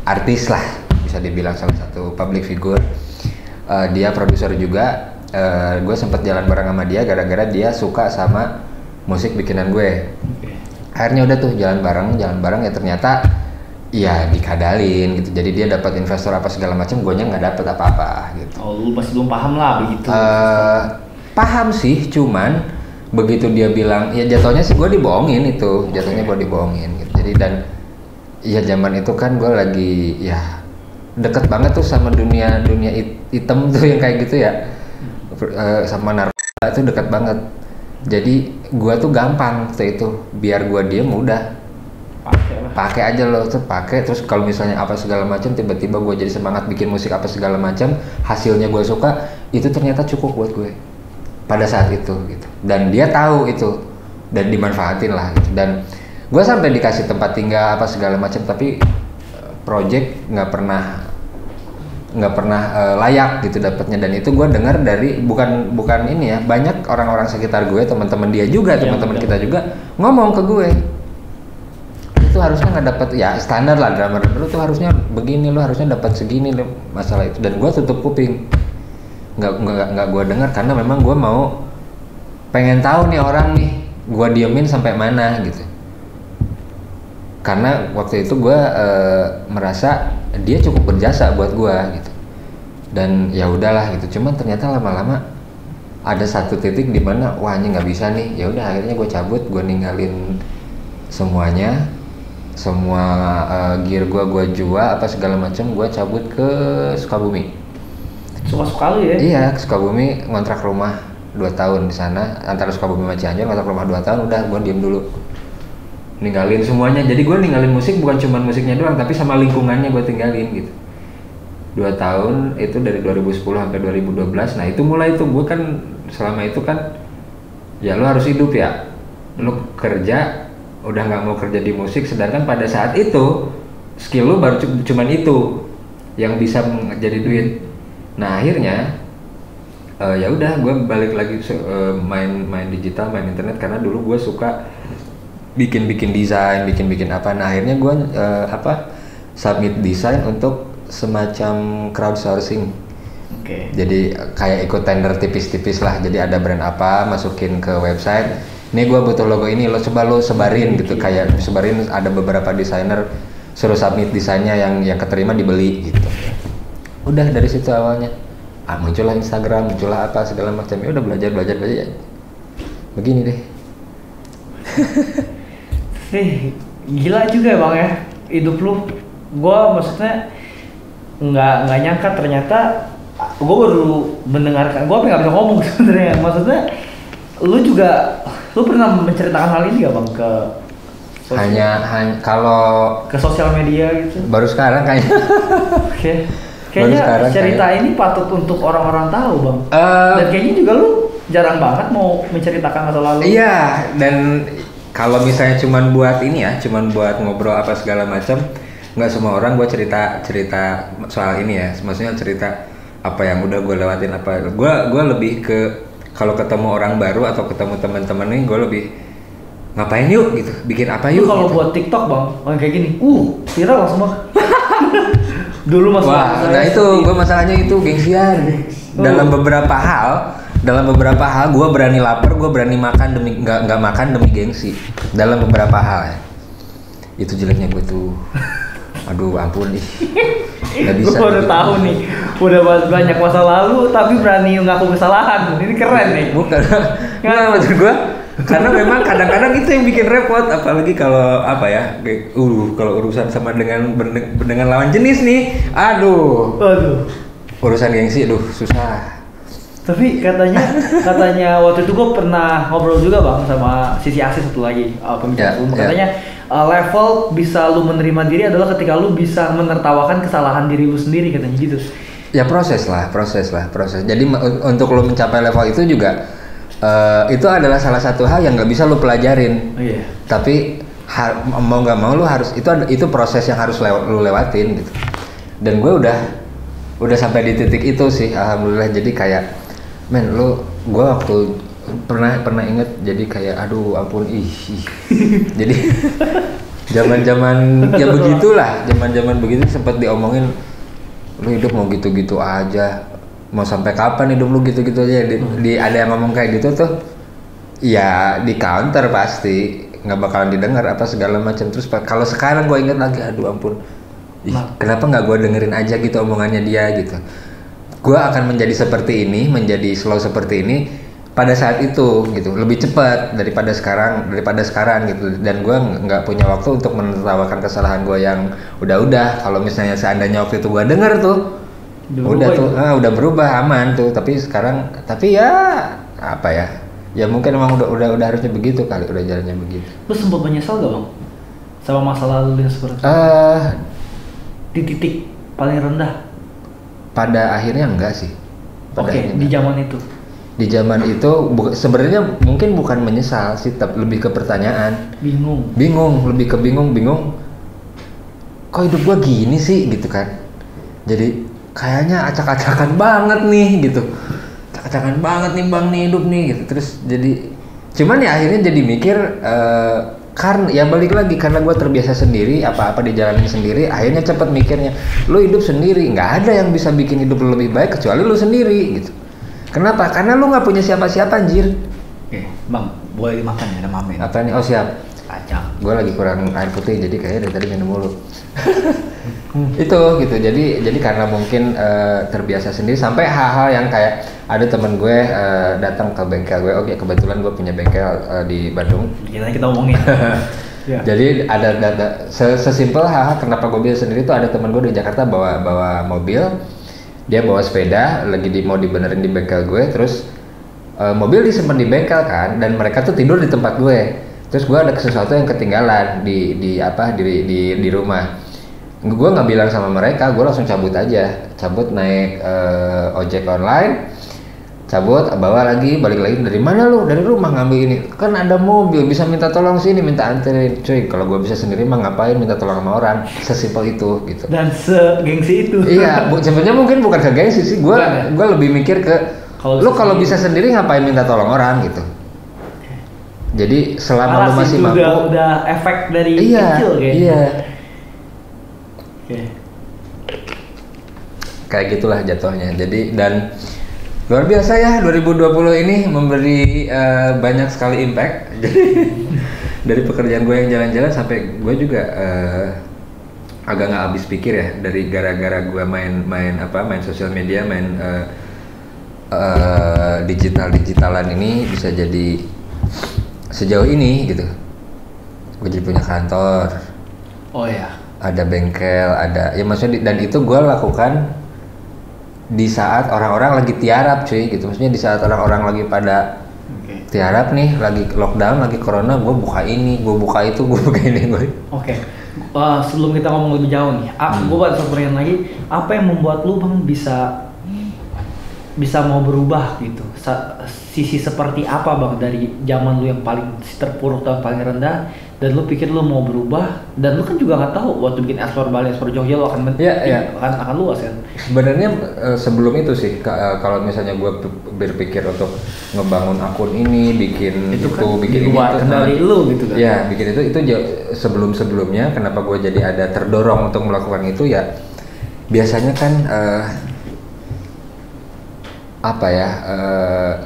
artis lah, bisa dibilang salah satu public figure, dia produser juga, gue sempat jalan bareng sama dia gara-gara dia suka sama musik bikinan gue. Akhirnya udah tuh jalan bareng ya, ternyata ya dikadalin gitu, jadi dia dapat investor apa segala macam, gue nya nggak dapet apa-apa gitu. Oh, lu pasti belum paham lah begitu. Paham sih, cuman begitu dia bilang, ya jatuhnya sih gue dibohongin itu, jatuhnya gue dibohongin gitu. Jadi dan ya zaman itu kan gue lagi ya deket banget tuh sama dunia hitam tuh yang kayak gitu ya, sama narkoba itu deket banget. Jadi gue tuh gampang waktu itu, biar gue diem udah pakai aja loh, terus kalau misalnya apa segala macam, tiba-tiba gue jadi semangat bikin musik apa segala macam, hasilnya gue suka, itu ternyata cukup buat gue pada saat itu gitu. Dan dia tahu itu dan dimanfaatin lah gitu. Dan gue sampai dikasih tempat tinggal apa segala macam, tapi project nggak pernah layak gitu dapatnya. Dan itu gue dengar dari bukan ini ya, banyak orang-orang sekitar gue, teman-teman dia juga, teman-teman kita juga ngomong ke gue, itu harusnya nggak dapat, ya standar lah drummer lu tuh harusnya begini, lu harusnya dapat segini lu, masalah itu. Dan gue tutup kuping, nggak gue dengar, karena memang gue pengen tahu nih orang nih, gue diemin sampai mana gitu. Karena waktu itu gue merasa dia cukup berjasa buat gue gitu, dan ya udahlah gitu. Cuman ternyata lama-lama ada satu titik di mana wah ini nggak bisa nih, ya udah akhirnya gue cabut, gue ninggalin semuanya, semua gear gue jual apa segala macam, gue cabut ke Sukabumi. Suka-suka lu ya? Iya, ke Sukabumi, ngontrak rumah 2 tahun di sana, antara Sukabumi sama Cianjur, ngontrak rumah 2 tahun, udah gue diem dulu, ninggalin semuanya. Jadi gue ninggalin musik bukan cuma musiknya doang, tapi sama lingkungannya gue tinggalin gitu. 2 tahun itu dari 2010 sampai 2012. Nah itu mulai itu gue kan selama itu kan ya lo harus hidup ya, lo kerja udah nggak mau kerja di musik, sedangkan pada saat itu skill lo baru cuman itu yang bisa jadi duit. Nah akhirnya ya udah gue balik lagi main digital, main internet, karena dulu gue suka bikin desain, bikin apa. Nah akhirnya gue submit desain untuk semacam crowdsourcing. Jadi kayak ikut tender tipis-tipis lah. Jadi ada brand apa, masukin ke website, ini gue butuh logo ini, lo coba lo sebarin gitu, kayak sebarin, ada beberapa desainer, suruh submit desainnya, yang keterima dibeli gitu. Udah dari situ awalnya muncullah Instagram, muncullah apa segala macam, ya udah belajar ya. Begini deh. Gila juga ya bang ya hidup lu. Gua maksudnya nggak nyangka ternyata gue baru mendengarkan, gue nggak bisa ngomong sebenarnya. Maksudnya lu pernah menceritakan hal ini gak bang ke hanya kalau ke sosial media gitu? Baru sekarang kayaknya. Kayaknya cerita ini patut untuk orang-orang tahu bang. Dan kayaknya juga lu jarang banget mau menceritakan masa lalu. Iya, dan kalau misalnya cuman buat ini ya, cuman buat ngobrol apa segala macam, nggak semua orang gue cerita soal ini ya. Maksudnya cerita apa yang udah gue lewatin apa. Gue lebih ke kalau ketemu orang baru atau ketemu teman-teman nih, gue lebih ngapain yuk gitu, bikin apa yuk. Kalau gitu. Buat TikTok bang, kayak gini, viral langsung bang. Dulu masalah. Nah itu gue masalahnya itu gengsian. Dalam beberapa hal gue berani lapar, gue berani makan demi nggak makan demi gengsi. Dalam beberapa hal ya. Itu jeleknya gue tuh. Aduh ampun nih. Nggak bisa. Gue udah tahu nih, udah banyak masa lalu tapi berani ngaku kesalahan. Ini keren nih. Bukan. Nggak maksud gue. Karena memang kadang-kadang itu yang bikin repot, apalagi kalau apa ya, kalau urusan sama dengan lawan jenis nih, aduh. Urusan gengsi, susah. Tapi katanya waktu itu gue pernah ngobrol juga bang sama Sisi Asis satu lagi pembicara umum. Katanya level bisa lu menerima diri adalah ketika lu bisa menertawakan kesalahan diri lu sendiri, katanya gitu. Ya proses. Jadi untuk lu mencapai level itu juga itu adalah salah satu hal yang nggak bisa lu pelajarin. Oh, iya. Tapi mau nggak mau lu harus itu proses yang harus lu lewatin gitu. Dan gue udah sampai di titik itu sih, alhamdulillah. Jadi kayak gue waktu pernah inget, jadi kayak aduh ampun jadi zaman ya begitulah, zaman begitu sempat diomongin, lu hidup mau gitu-gitu aja, mau sampai kapan hidup lu gitu-gitu aja. Ada yang ngomong kayak gitu tuh, ya di counter pasti nggak bakalan didengar apa segala macam. Terus kalau sekarang gue inget lagi, aduh ampun, kenapa nggak gue dengerin aja gitu omongannya dia gitu. Gue akan menjadi seperti ini, menjadi slow seperti ini pada saat itu gitu, lebih cepat daripada sekarang gitu. Dan gue nggak punya waktu untuk menertawakan kesalahan gue yang udah. Kalau misalnya seandainya waktu itu gue denger tuh, udah berubah aman tuh. Tapi sekarang, ya apa ya? Ya mungkin emang udah harusnya begitu kali, udah jalannya begitu. Lu sempat menyesal gak bang sama masa lalu yang seperti itu? Di titik paling rendah? Pada akhirnya enggak sih. Di zaman itu? Di zaman itu sebenarnya mungkin bukan menyesal sih, tapi lebih ke pertanyaan. Lebih ke bingung. Kok hidup gua gini sih gitu kan? Jadi kayaknya acak-acakan banget nih gitu. Acak-acakan banget nih bang nih hidup nih gitu. Terus jadi cuman ya akhirnya jadi mikir karena ya balik lagi, karena gue terbiasa sendiri, apa-apa dijalanin sendiri, akhirnya cepet mikirnya, lu hidup sendiri, nggak ada yang bisa bikin hidup lu lebih baik kecuali lu sendiri gitu. Kenapa? Karena lu nggak punya siapa-siapa anjir. Bang, boleh dimakan ya, ada mamen. Apa nih? Oh siap. Kacang. Gue lagi kurang air putih, jadi kayaknya dari tadi minum mulu. Itu gitu, jadi karena mungkin terbiasa sendiri, sampai hal-hal yang kayak ada temen gue datang ke bengkel gue. Oke, kebetulan gue punya bengkel di Bandung. Kita ngomongin. Jadi ada sesimpel hal kenapa gue bisa sendiri tuh, ada temen gue di Jakarta bawa mobil, dia bawa sepeda lagi mau dibenerin di bengkel gue, terus mobil disimpan di bengkel kan, dan mereka tuh tidur di tempat gue. Terus gue ada sesuatu yang ketinggalan di rumah. Gue nggak bilang sama mereka, gue langsung cabut naik ojek online, balik lagi. Dari mana lu? Dari rumah ngambil ini. Kan ada mobil, bisa minta tolong sini, minta anterin. Cuy, kalau gue bisa sendiri mah ngapain minta tolong sama orang? Sesimpel itu gitu. Dan segengsi itu. Iya, sebenarnya mungkin bukan ke gengsi sih. Gue lebih mikir ke lu kalau bisa sendiri ngapain minta tolong orang gitu. Jadi selama lu masih mampu, udah efek dari kecil kayaknya. Iya. Kayak gitulah jatuhnya. Jadi dan luar biasa ya 2020 ini memberi banyak sekali impact. Jadi dari pekerjaan gue yang jalan-jalan sampai gue juga agak nggak habis pikir ya, dari gara-gara gue main sosial media, main digitalan ini bisa jadi sejauh ini gitu. Gue jadi punya kantor. Oh ya. Ada bengkel, ya maksudnya dan itu gue lakukan di saat orang-orang lagi tiarap cuy gitu. Maksudnya di saat orang-orang lagi pada tiarap nih, lagi lockdown, lagi corona, gue buka ini, gue buka itu, gue buka ini gue. Oke. Sebelum kita ngomong lebih jauh nih, gue buat pertanyaan lagi, apa yang membuat lu bang bisa mau berubah gitu? Sisi seperti apa bang dari zaman lu yang paling terpuruk dan paling rendah, dan lu pikir lu mau berubah, dan lu kan juga nggak tahu waktu bikin Explore Bali, Explore Jogja lu akan akan luas kan? Sebenarnya sebelum itu sih, kalau misalnya gue berpikir untuk ngebangun akun ini, bikin itu bikin luar kendali lu gitu kan? Ya bikin itu sebelumnya kenapa gue jadi ada terdorong untuk melakukan itu ya, biasanya kan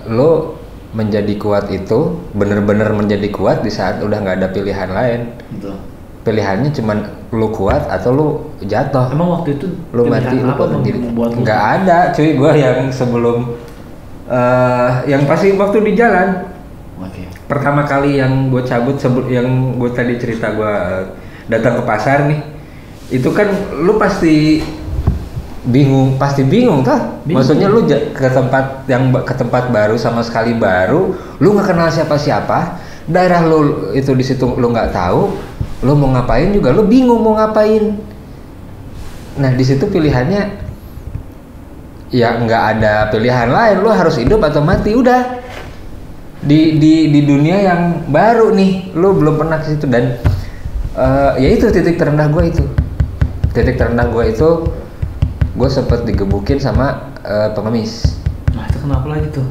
lo menjadi kuat itu bener-bener menjadi kuat di saat udah nggak ada pilihan lain. Betul. Pilihannya cuman lu kuat atau lu jatuh. Emang waktu itu lu mati, lu kuat sendiri. Nggak ada cuy, gue yang sebelum yang pasti waktu di jalan. Pertama kali yang gue cabut, yang gue tadi cerita gue datang ke pasar nih, itu kan lu pasti pasti bingung toh. Maksudnya lu ke tempat baru sama sekali baru, lu nggak kenal siapa-siapa, daerah lu itu di situ lu nggak tahu, lu mau ngapain juga lu bingung mau ngapain. Nah di situ pilihannya ya nggak ada pilihan lain, lu harus hidup atau mati udah. Di dunia yang baru nih, lu belum pernah ke situ dan ya itu titik terendah gue itu. Titik terendah gue itu gue sempet digebukin sama pengemis. Nah itu kenapa lagi tuh?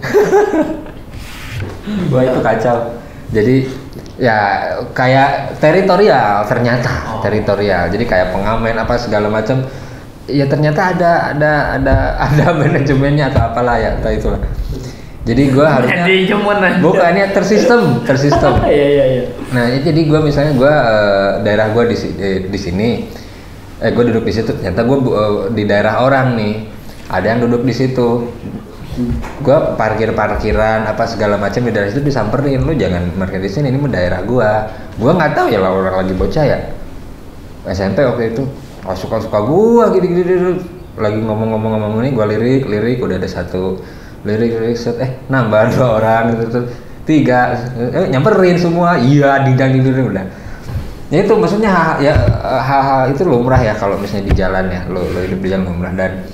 Gue itu kacau. Jadi ya kayak teritorial ternyata. Teritorial. Jadi kayak pengamen apa segala macam. Ya ternyata ada manajemennya atau apalah ya, atau itulah. Jadi gue harusnya bukannya tersistem. Iya. Nah jadi gue misalnya gue daerah gue di sini. Gue duduk di situ, ternyata gue di daerah orang nih, ada yang duduk di situ. Gue parkiran apa segala macam di daerah situ disamperin, lu jangan parkir di sini, ini mah daerah gue. Gue nggak tahu ya lah orang lagi bocah ya, SMP waktu itu, suka gue gini lagi ngomong ini, gue lirik, udah ada satu lirik set, nambah 2 orang gitu, 3, nyamperin semua, iya didang udah. Ya itu maksudnya hal-hal itu lumrah ya kalau misalnya di jalan ya, lo hidup di jalan lumrah dan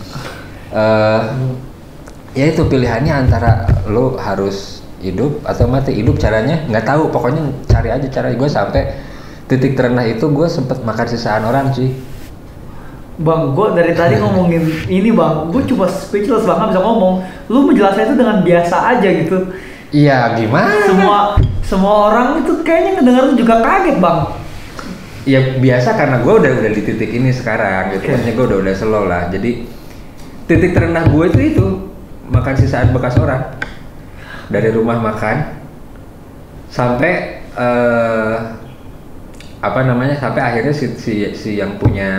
ya itu pilihannya antara lo harus hidup atau mati. Hidup caranya nggak tahu, pokoknya cari aja cara. Gue sampai titik terendah itu gue sempet makan sisaan orang cuy. Bang, gue dari tadi ngomongin ini bang, gue cuma speechless banget bisa ngomong. Lu menjelaskan itu dengan biasa aja gitu. Iya gimana? Semua orang itu kayaknya ngedenger juga kaget bang. Ya biasa karena gue udah di titik ini sekarang gitu. Maksudnya gue udah slow lah. Jadi titik terendah gue itu makan sisaan bekas orang. Dari rumah makan sampai sampai akhirnya si yang punya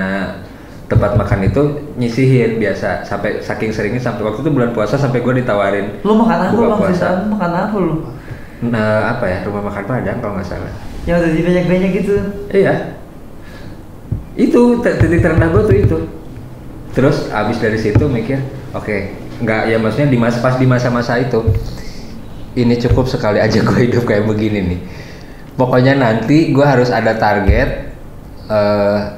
tempat makan itu nyisihin biasa, sampai saking seringnya sampai waktu itu bulan puasa sampai gue ditawarin. Lu makan apa bang? Sisaan makan apa lu? Nah apa ya, rumah makan Padang kalau nggak salah. Yang udah banyak-banyak gitu. Iya. Itu titik terendah gue tuh itu. Terus abis dari situ mikir, oke, nggak ya maksudnya pas di masa-masa itu, ini cukup sekali aja gue hidup kayak begini nih. Pokoknya nanti gue harus ada target,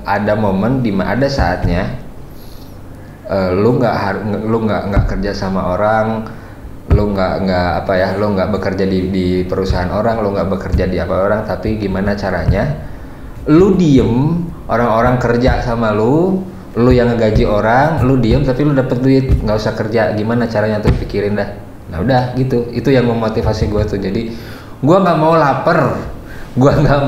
ada momen ada saatnya, lu nggak kerja sama orang. Lu nggak bekerja di perusahaan orang, lu nggak bekerja di apa orang, tapi gimana caranya lu diem, orang-orang kerja sama lu yang ngegaji orang, lu diem tapi lu dapet duit, nggak usah kerja, gimana caranya tuh, pikirin dah. Nah udah gitu, itu yang memotivasi gue tuh. Jadi gue nggak mau lapar, gue nggak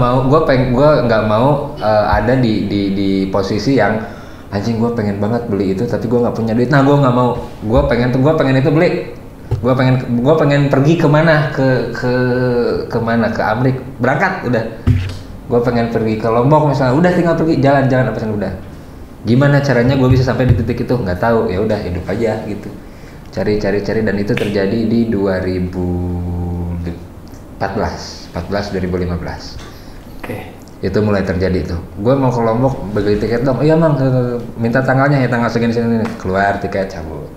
mau ada di posisi yang anjing gue pengen banget beli itu tapi gue nggak punya duit. Nah gue nggak mau, gue pengen itu beli. Gue pengen pergi kemana, ke Amrik, berangkat udah. Gue pengen pergi ke Lombok misalnya, udah tinggal pergi jalan-jalan apa sih udah. Gimana caranya gue bisa sampai di titik itu, nggak tahu, ya udah hidup aja gitu. Cari dan itu terjadi di 2015. Oke. Itu mulai terjadi tuh. Gue mau ke Lombok, beli tiket dong. Iya mang, minta tanggalnya ya, tanggal segini sini, keluar tiket cabut.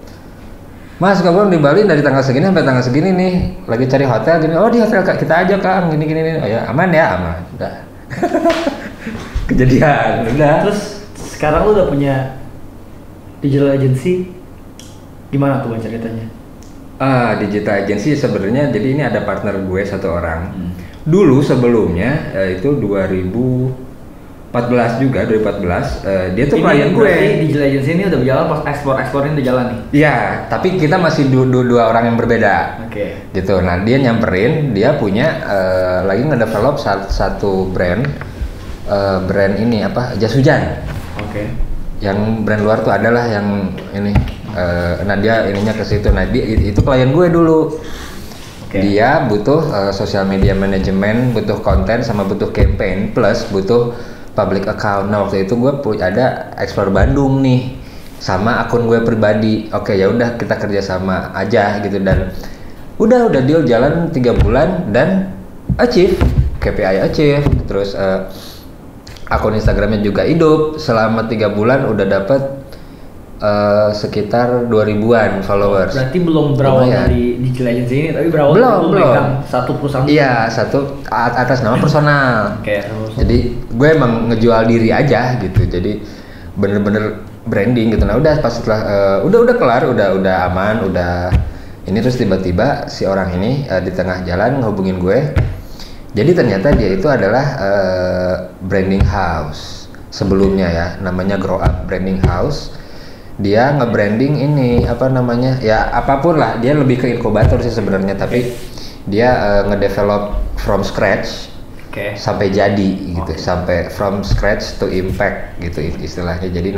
Mas, kamu di Bali dari tanggal segini sampai tanggal segini nih, lagi cari hotel gini. Oh di hotel kita aja kang, gini. Oh ya aman ya, aman. Udah. Kejadian, udah. Terus sekarang lu udah punya digital agency, gimana tuh ceritanya? Digital agency sebenarnya jadi ini ada partner gue satu orang. Dulu sebelumnya itu 2014 juga, 2014 dia tuh klien gue. Digital agency ini udah berjalan, pas ekspornya udah jalan nih? Iya, tapi kita masih dua orang yang berbeda. Oke. Gitu, nah dia nyamperin, dia punya lagi ngedevelop satu brand ini apa, jas hujan. Oke. Yang brand luar tuh adalah yang ini, nah dia ininya ke situ. Nah dia itu klien gue dulu. Okay. Dia butuh social media management, butuh konten, sama butuh campaign, plus butuh public account. Nah waktu itu gue ada Explore Bandung nih, sama akun gue pribadi. Oke ya udah kita kerja sama aja gitu, dan udah deal jalan 3 bulan dan achieve KPI achieve. Terus akun Instagramnya juga hidup selama 3 bulan, udah dapet sekitar 2000-an followers. Berarti belum berawal dari Digital Agency ini, tapi berawal belum megang satu perusahaan. Iya, satu atas nama personal. Jadi gue emang ngejual diri aja gitu. Jadi bener-bener branding gitu. Nah udah pas setelah udah kelar, udah aman, udah ini, terus tiba-tiba si orang ini di tengah jalan ngehubungin gue. Jadi ternyata dia itu adalah branding house sebelumnya ya, namanya Grow Up Branding House. Dia nge-branding ini apa namanya ya, apapun lah, dia lebih ke inkubator sih sebenarnya, tapi dia ngedevelop from scratch sampai jadi gitu, sampai from scratch to impact gitu istilahnya. Jadi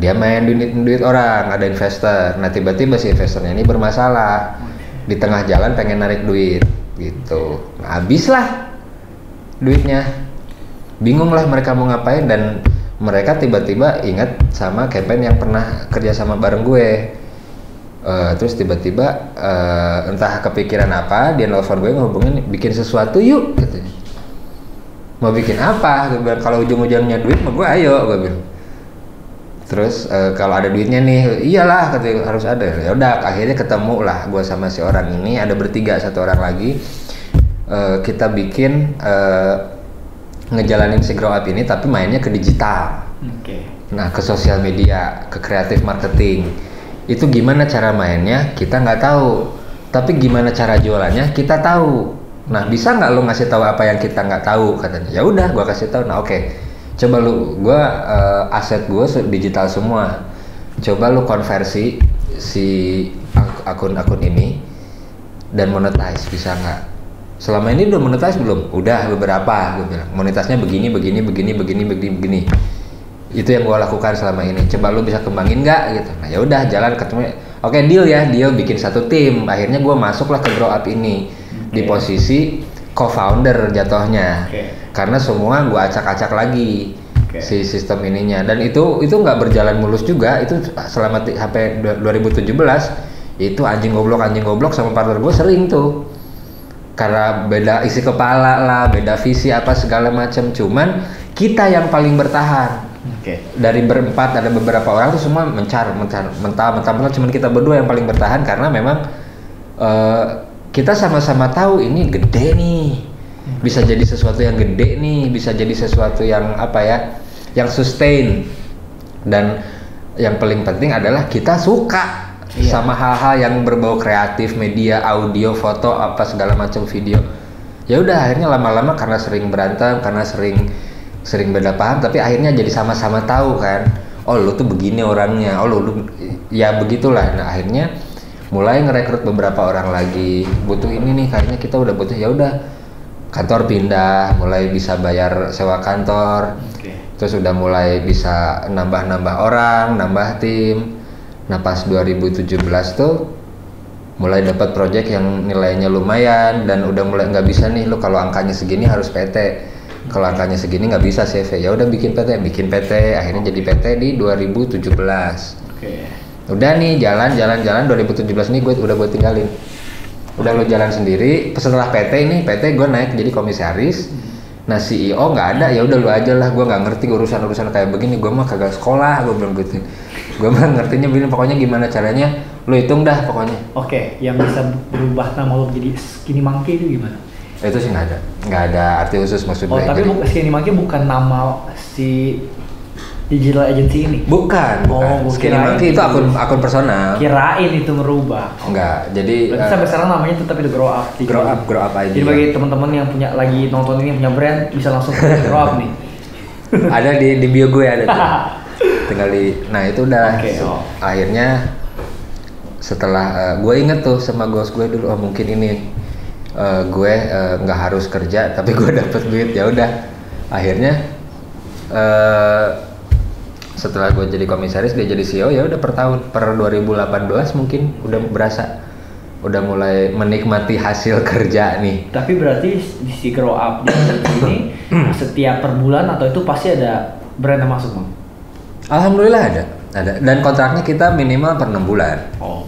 dia main duit orang, ada investor. Nah tiba-tiba si investornya ini bermasalah, di tengah jalan pengen narik duit gitu. Nah, habis lah duitnya, bingung lah mereka mau ngapain, dan mereka tiba-tiba ingat sama campaign yang pernah kerja sama bareng gue. Terus tiba-tiba entah kepikiran apa, dia nelfon gue ngehubungin, bikin sesuatu yuk katanya. Mau bikin apa? Gue bilang kalau ujung-ujungnya duit mah gue ayo, gue bilang. Terus kalau ada duitnya nih, iyalah katanya harus ada. Ya udah, akhirnya ketemu lah gue sama si orang ini, ada bertiga, satu orang lagi. Kita bikin ngejalanin si Grow Up ini, tapi mainnya ke digital. Nah, ke sosial media, ke kreatif marketing. Itu gimana cara mainnya kita nggak tahu, tapi gimana cara jualannya kita tahu. Nah, bisa nggak lo ngasih tahu apa yang kita nggak tahu, katanya. Ya udah, gua kasih tahu. Nah, oke. Coba lu, aset gua digital semua. Coba lu konversi si akun-akun ini dan monetize, bisa nggak? Selama ini udah monetize belum? Udah beberapa, gue bilang. Monetisnya begini. Itu yang gue lakukan selama ini. Coba lu bisa kembangin nggak gitu? Nah ya udah, jalan ketemu. Oke, deal ya, deal, bikin satu tim. Akhirnya gue masuklah ke Grow Up ini di posisi co-founder jatuhnya. Karena semua gue acak-acak lagi si sistem ininya. Dan itu nggak berjalan mulus juga. Itu selama sampai 2017 itu anjing goblok sama partner gue sering tuh. Karena beda isi kepala lah, beda visi apa segala macam. Cuman kita yang paling bertahan. Dari berempat ada beberapa orang tuh semua mental. Cuman kita berdua yang paling bertahan karena memang kita sama-sama tahu ini gede nih, bisa jadi sesuatu yang gede nih, bisa jadi sesuatu yang apa ya, yang sustain. Dan yang paling penting adalah kita suka sama hal-hal yang berbau kreatif, media, audio, foto, apa segala macam, video. Ya udah, akhirnya lama-lama karena sering berantem, karena sering beda paham, tapi akhirnya jadi sama-sama tahu kan. Oh lu tuh begini orangnya, oh lu ya begitulah. Nah akhirnya mulai ngerekrut beberapa orang lagi. Butuh ini nih, kayaknya kita udah butuh. Ya udah, kantor pindah, mulai bisa bayar sewa kantor. Terus udah mulai bisa nambah orang, nambah tim. Nah pas 2017 tuh mulai dapat project yang nilainya lumayan, dan udah mulai nggak bisa nih, lu kalau angkanya segini harus PT, kalau angkanya segini nggak bisa CV. Ya udah bikin PT, akhirnya jadi PT di 2017. Udah nih jalan 2017 nih gue tinggalin, udah lo jalan sendiri. Setelah PT gue naik jadi komisaris. Nah CEO nggak ada, ya udah lu aja lah, gue nggak ngerti urusan kayak begini, gue mah kagak sekolah, gue bilang gitu. Gue mah ngertinya begini, pokoknya gimana caranya lu hitung dah pokoknya. Yang bisa berubah nama lu jadi Skinny Monkey itu gimana? Itu sih nggak ada arti khusus maksudnya. Tapi Skinny Monkey bukan nama si digital agency ini? Bukan. Skinny Monkey itu akun personal. Kirain itu merubah. Enggak, jadi sampai sekarang namanya tetap itu Grow Up. Grow Up aja. Jadi bagi teman-teman yang lagi nonton ini punya brand, bisa langsung ke Grow Up nih. Ada di bio gue ada tuh. Tinggal nah itu udah. Akhirnya setelah gue inget tuh sama bos gue dulu, mungkin ini gue nggak harus kerja tapi gue dapet duit. Ya udah, akhirnya setelah gue jadi komisaris, dia jadi CEO. Ya udah, per 2018 mungkin udah berasa, udah mulai menikmati hasil kerja nih. Tapi berarti di si Grow Up ini setiap per bulan atau itu pasti ada brand yang masuk, Bang? Alhamdulillah ada. Dan kontraknya kita minimal per 6 bulan.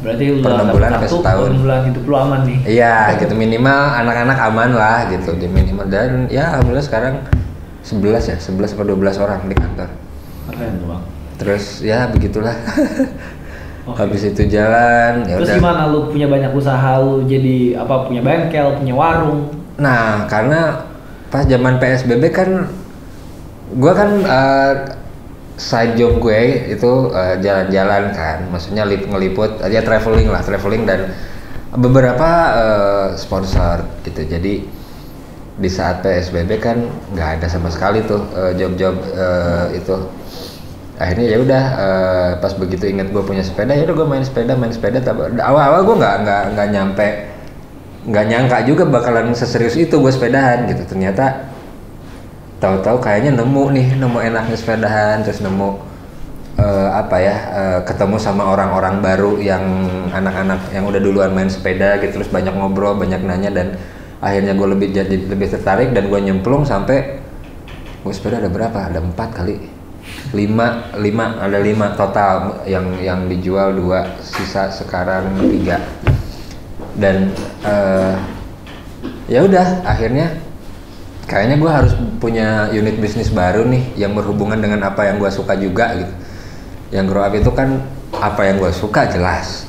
Berarti per 6 bulan ke setahun. 6 bulan hidup lu aman nih. Iya, gitu, minimal anak-anak aman lah gitu, di minimal. Dan ya alhamdulillah sekarang 11 atau 12 orang di kantor. Keren tuh, Bang. Terus ya begitulah. Habis itu jalan ya. Terus gimana lu punya banyak usaha, lu jadi apa, punya bengkel, punya warung? Nah, karena pas zaman PSBB kan gue kan side job gue itu jalan-jalan kan, maksudnya ngeliput aja, traveling dan beberapa sponsor gitu. Jadi di saat PSBB kan nggak ada sama sekali tuh job-job itu. Akhirnya ya udah pas begitu ingat gue punya sepeda, ya udah gue main sepeda. Awal-awal gue nggak nyangka juga bakalan seserius itu gue sepedahan gitu. Ternyata tahu-tahu kayaknya nemu enaknya sepedahan, terus nemu ketemu sama orang-orang baru yang anak-anak yang udah duluan main sepeda gitu, terus banyak ngobrol, banyak nanya, dan akhirnya gue lebih tertarik, dan gue nyemplung sampai gue sepeda ada berapa? Ada 4 kali. 5 total yang dijual 2, sisa sekarang 3. Dan ya udah akhirnya kayaknya gue harus punya unit bisnis baru nih yang berhubungan dengan apa yang gue suka juga gitu. Yang Grow Up itu kan apa yang gue suka jelas.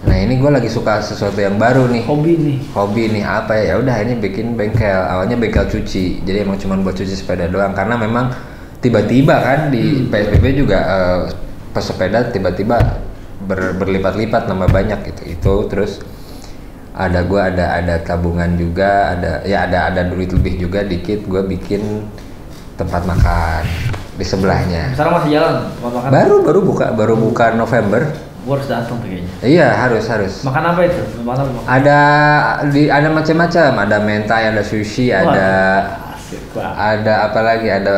Nah ini gue lagi suka sesuatu yang baru nih. Hobi nih apa ya? Udah ini bikin bengkel. Awalnya bengkel cuci. Jadi emang cuma buat cuci sepeda doang. Karena memang tiba-tiba kan di PSBB juga pesepeda tiba-tiba berlipat-lipat, nambah banyak gitu. Itu terus ada tabungan juga, ada duit lebih juga dikit, gue bikin tempat makan di sebelahnya. Sekarang masih jalan tempat makan? Baru buka November. Gue harus datang tuh kayaknya. Iya harus. Makan apa itu? Ada macam-macam, ada mentai, ada sushi, ada apa lagi, ada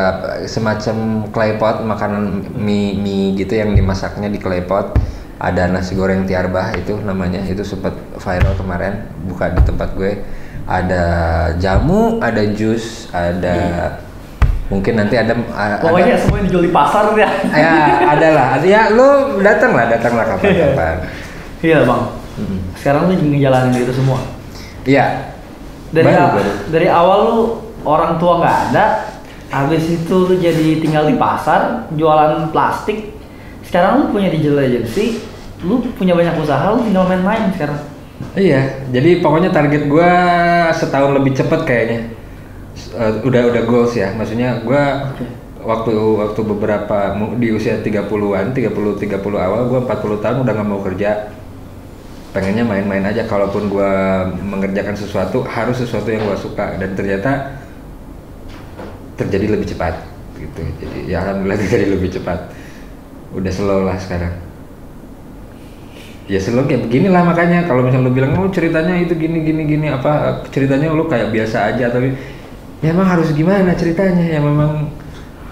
semacam claypot, makanan mie gitu yang dimasaknya di claypot. Ada nasi goreng tiarbah itu namanya, itu sempat viral kemarin, buka di tempat gue. Ada jamu, ada jus, ada mungkin nanti ada pokoknya semua dijual di pasar ya. Ya ada lah, ya lo datang lah kapan-kapan. Iya bang. Sekarang lu ngejalanin itu semua. Iya. Dari awal lu orang tua nggak ada, habis itu lu jadi tinggal di pasar jualan plastik. Sekarang lu punya digital agency, lu punya banyak usaha, lu tinggal main-main sekarang. Iya, jadi pokoknya target gue setahun lebih cepet kayaknya. Udah goals ya, maksudnya gue waktu beberapa di usia 30-an, 30 awal, gue 40 tahun udah nggak mau kerja. Pengennya main-main aja, kalaupun gue mengerjakan sesuatu harus sesuatu yang gue suka, dan ternyata terjadi lebih cepat gitu. Jadi ya alhamdulillah terjadi lebih cepat. Udah slow lah sekarang. Ya slow kayak beginilah, makanya kalau misalnya lu bilang ceritanya itu gini apa ceritanya lu kayak biasa aja, tapi ya emang harus gimana ceritanya, ya memang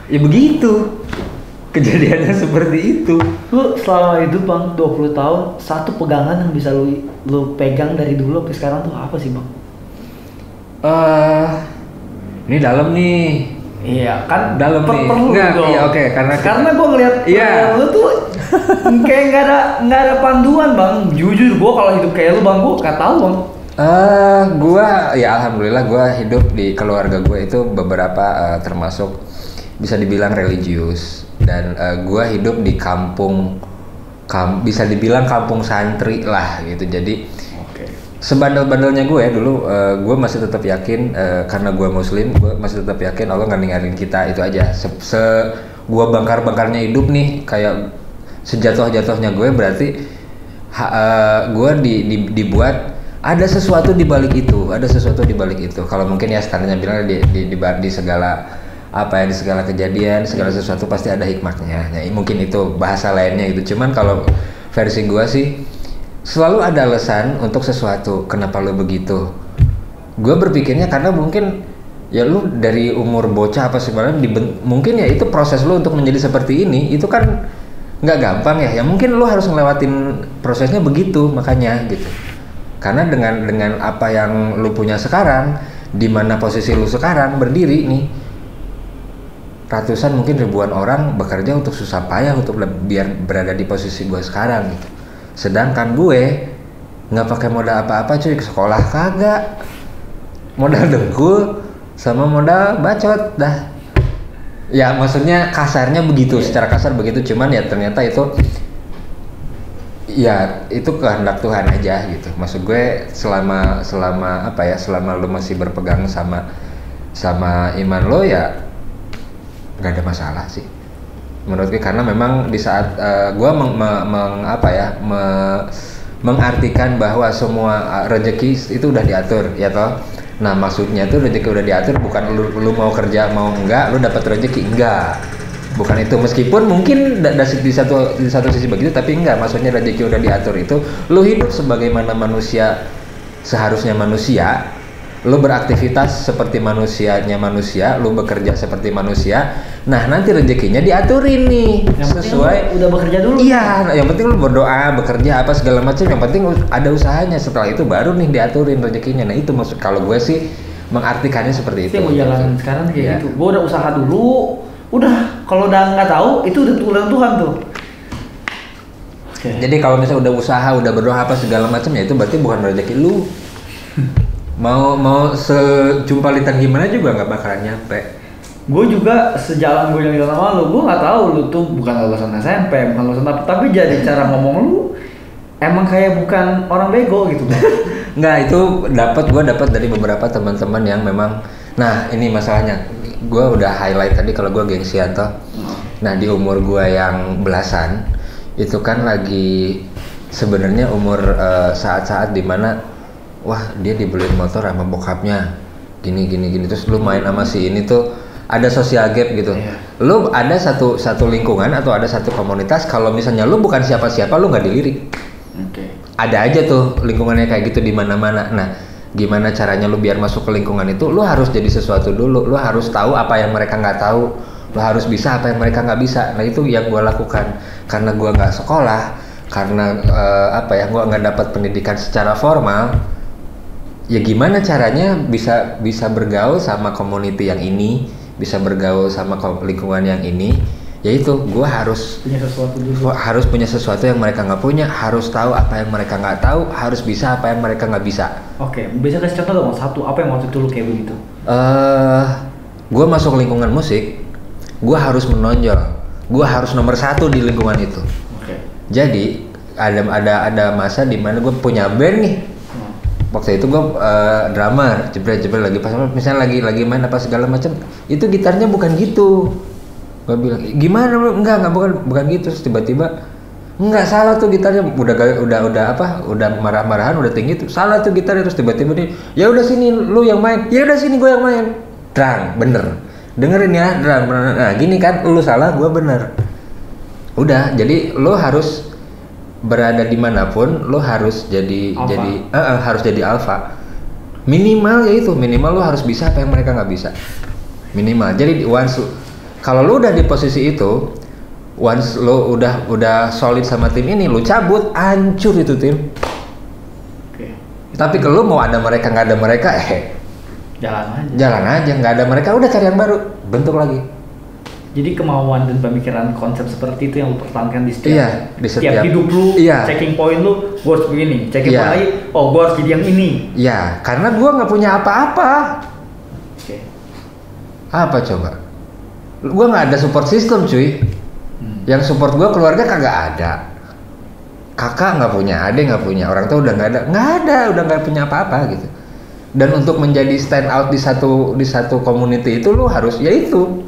ya begitu kejadiannya seperti itu. Lu selama hidup bang 20 tahun, satu pegangan yang bisa lu pegang dari dulu sampai sekarang tuh apa sih bang? Ini dalam nih. Iya kan dalam nih. Perlu dong. Iya oke, karena gue ngeliat lu tuh kayak nggak ada panduan bang. Jujur gue kalau hidup kayak lu bang, gue nggak tahu bang. Ya alhamdulillah gue hidup di keluarga gue itu beberapa termasuk bisa dibilang religius, dan gue hidup di kampung bisa dibilang kampung santri lah gitu. Jadi sebandel-bandelnya gue dulu, gue masih tetap yakin karena gue muslim, gue masih tetap yakin Allah nggak ninggalin kita, itu aja. Gue bangkar-bangkarnya hidup nih, kayak sejatuh-jatuhnya gue berarti gue dibuat ada sesuatu di balik itu, Kalau mungkin ya standarnya bilang di segala di segala kejadian, segala sesuatu pasti ada hikmahnya. Ya, mungkin itu bahasa lainnya gitu. Cuman kalau versi gue sih selalu ada alasan untuk sesuatu. Kenapa lu begitu? Gue berpikirnya karena mungkin ya lu dari umur bocah apa sebenarnya mungkin ya itu proses lu untuk menjadi seperti ini itu kan nggak gampang ya. Ya mungkin lu harus ngelewatin prosesnya begitu, makanya gitu. Karena dengan apa yang lu punya sekarang, di mana posisi lu sekarang berdiri nih, ratusan mungkin ribuan orang bekerja untuk susah payah untuk biar berada di posisi gue sekarang gitu. Sedangkan gue nggak pakai modal apa-apa cuy, ke sekolah kagak, modal dengkul sama modal bacot dah. Ya maksudnya kasarnya begitu, secara kasar begitu, cuman ya ternyata itu ya itu kehendak Tuhan aja gitu. Maksud gue selama apa ya, selama lu masih berpegang sama iman lo ya nggak ada masalah sih menurut gue, karena memang di saat gue mengartikan bahwa semua rezeki itu udah diatur ya toh. Nah maksudnya tuh rezeki udah diatur bukan lu mau kerja mau enggak lu dapat rezeki, enggak, bukan itu. Meskipun mungkin di satu sisi begitu, tapi enggak, maksudnya rezeki udah diatur itu lu hidup sebagaimana manusia seharusnya manusia, lu beraktivitas seperti manusianya manusia, lu bekerja seperti manusia. Nah nanti rezekinya diaturin nih yang sesuai. Udah bekerja dulu. Iya, yang penting lu berdoa, bekerja apa segala macam. Yang penting ada usahanya. Setelah itu baru nih diaturin rezekinya. Nah itu maksud kalau gue sih mengartikannya seperti itu. Mau jalan sekarang kayak gitu. Gue udah usaha dulu. Udah kalau udah nggak tahu itu udah tulang Tuhan tuh. Okay. Jadi kalau misalnya udah usaha, udah berdoa apa segala macam ya itu berarti bukan rezeki lu. mau sejumpalitan gimana juga nggak bakalan nyampe. Gue juga sejalan gue yang sama lu, gue nggak tahu lu tuh bukan lulusan SMP, bukan lulusan apa, tapi jadi cara ngomong lu emang kayak bukan orang bego gitu. Nggak, itu gue dapat dari beberapa teman-teman yang memang, nah ini masalahnya, gue udah highlight tadi kalau gue gengsian toh. Nah di umur gue yang belasan itu kan lagi sebenarnya umur saat-saat dimana wah dia dibeliin motor sama bokapnya gini terus lu main sama si ini tuh ada social gap gitu. Lu ada satu lingkungan atau ada satu komunitas, kalau misalnya lu bukan siapa-siapa lu nggak dilirik. Ada aja tuh lingkungannya kayak gitu di mana-mana. Nah gimana caranya lu biar masuk ke lingkungan itu? Lu harus jadi sesuatu dulu, lu harus tahu apa yang mereka nggak tahu, lu harus bisa apa yang mereka nggak bisa. Nah itu yang gue lakukan karena gue nggak sekolah, karena gue nggak dapat pendidikan secara formal. Ya gimana caranya bisa bergaul sama community yang ini, bisa bergaul sama lingkungan yang ini, yaitu gue harus punya sesuatu yang mereka nggak punya, harus tahu apa yang mereka nggak tahu, harus bisa apa yang mereka nggak bisa. Oke, bisa kasih contoh dong satu apa yang waktu itu lu kayak begitu? Gue masuk lingkungan musik, gue harus menonjol, gue harus nomor 1 di lingkungan itu. Jadi ada masa dimana gue punya band nih. Waktu itu gue drummer, jebret lagi pas misalnya lagi main apa segala macam, itu gitarnya bukan gitu. Gue bilang gimana lu? Enggak bukan gitu. Terus tiba-tiba enggak, salah tuh gitarnya, udah marah-marahan, udah tinggi tuh, salah tuh gitarnya. Terus tiba-tiba nih, ya udah sini lu yang main, ya udah sini gue yang main. Drum bener, dengerin ya drum bener. Nah gini kan, lu salah gue bener. Udah, jadi lu harus berada dimanapun lo harus harus jadi alpha. Minimal lo harus bisa apa yang mereka nggak bisa, minimal. Jadi kalau lo udah di posisi itu, once lo udah solid sama tim ini, lo cabut, hancur itu tim. Tapi kalau lo mau ada mereka nggak ada mereka, jalan aja nggak ada mereka, udah cari yang baru, bentuk lagi. Jadi kemauan dan pemikiran konsep seperti itu yang lu pertahankan di setiap hidup lu, checking point lu, gue harus begini, checking point lagi, gue harus jadi yang ini. Iya, karena gue nggak punya apa-apa. Apa coba? Gue nggak ada support system cuy. Yang support gue keluarga kagak ada, kakak nggak punya, adik nggak punya, orang tua udah nggak ada, udah nggak punya apa-apa gitu. Dan untuk menjadi stand out di satu community itu lu harus yaitu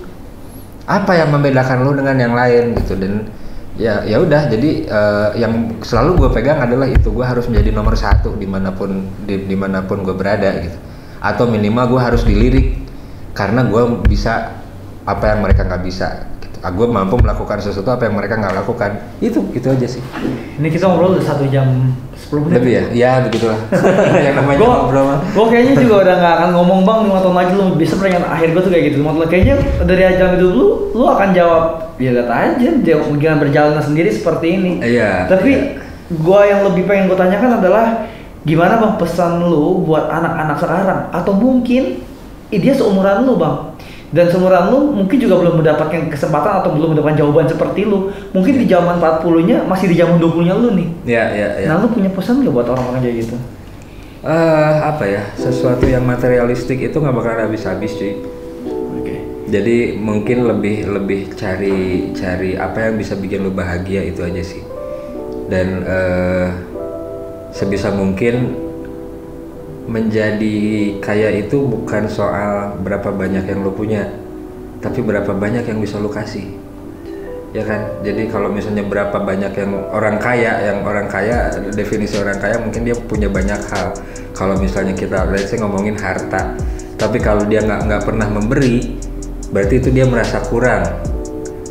apa yang membedakan lu dengan yang lain gitu. Dan ya udah, jadi yang selalu gue pegang adalah itu, gue harus menjadi nomor 1 dimanapun gue berada gitu, atau minimal gue harus dilirik karena gue bisa apa yang mereka nggak bisa gitu. Gue mampu melakukan sesuatu apa yang mereka nggak lakukan, itu aja sih. Ini kita ngobrol udah 1 jam 10 menit lebih ya begitulah. Yang namanya ngobrol. Gue kayaknya juga udah nggak akan ngomong bang 5 tahun lagi. Lu bisa pengen akhir gue tuh kayak gitu. Kayaknya dari jam itu lu akan jawab ya lihat aja dengan berjalannya sendiri seperti ini. Iya. Tapi gue yang lebih pengen gue tanyakan adalah gimana bang pesan lu buat anak-anak sekarang, atau mungkin dia seumuran lu bang, dan seumuran lu mungkin juga belum mendapatkan kesempatan atau belum mendapatkan jawaban seperti lu. Mungkin di zaman 40-nya masih di zaman 20-nya lu nih. Iya. Nah, lu punya pesan gak buat orang-orang kayak gitu? Apa ya? Sesuatu yang materialistik itu gak bakal habis-habis cuy. Jadi mungkin lebih cari apa yang bisa bikin lu bahagia, itu aja sih. Dan sebisa mungkin menjadi kaya itu bukan soal berapa banyak yang lu punya, tapi berapa banyak yang bisa lu kasih, ya kan? Jadi kalau misalnya berapa banyak yang orang kaya, definisi orang kaya mungkin dia punya banyak hal. Kalau misalnya kita let's say ngomongin harta, tapi kalau dia nggak pernah memberi, berarti itu dia merasa kurang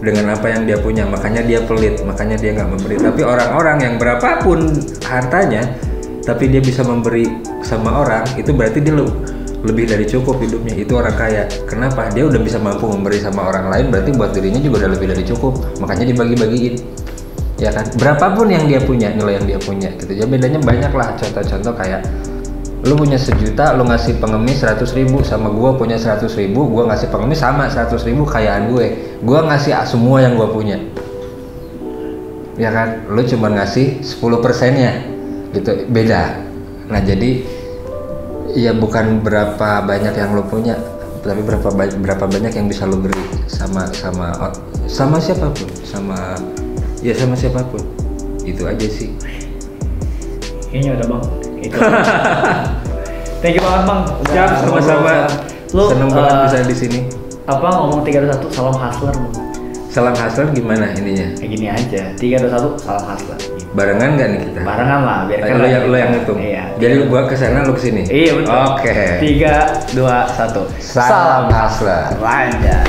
dengan apa yang dia punya, makanya dia pelit, makanya dia nggak memberi. Tapi orang-orang yang berapapun hartanya, tapi dia bisa memberi sama orang, itu berarti dia lebih dari cukup hidupnya. Itu orang kaya. Kenapa? Dia udah bisa mampu memberi sama orang lain, berarti buat dirinya juga udah lebih dari cukup, makanya dibagi-bagiin, ya kan? Berapapun yang dia punya, nilai yang dia punya gitu. Ya bedanya banyak lah. Contoh-contoh kayak lu punya 1 juta, lu ngasih pengemis 100.000, sama gua punya 100.000, gua ngasih pengemis sama 100.000 kekayaan gua ngasih semua yang gua punya, ya kan? Lu cuma ngasih 10%-nya gitu, beda. Nah jadi ya bukan berapa banyak yang lu punya, tapi berapa banyak yang bisa lu beri sama siapapun, sama siapapun. Itu aja sih. Kayaknya udah bang. Itu. Thank you banget bang. Siap, sama-sama. Seneng banget bisa di sini. Apa ngomong 321 salam hustler bang? Salam hustler gimana ininya? Kayak gini aja. 321 salam hustler. Barengan nggak nih kita? Barengan lah, biar lo yang hitung. Iya. Jadi gua kesana, lu kesini. Iya betul. Oke. 3, 2, 1. Salam hustler. Lanjut.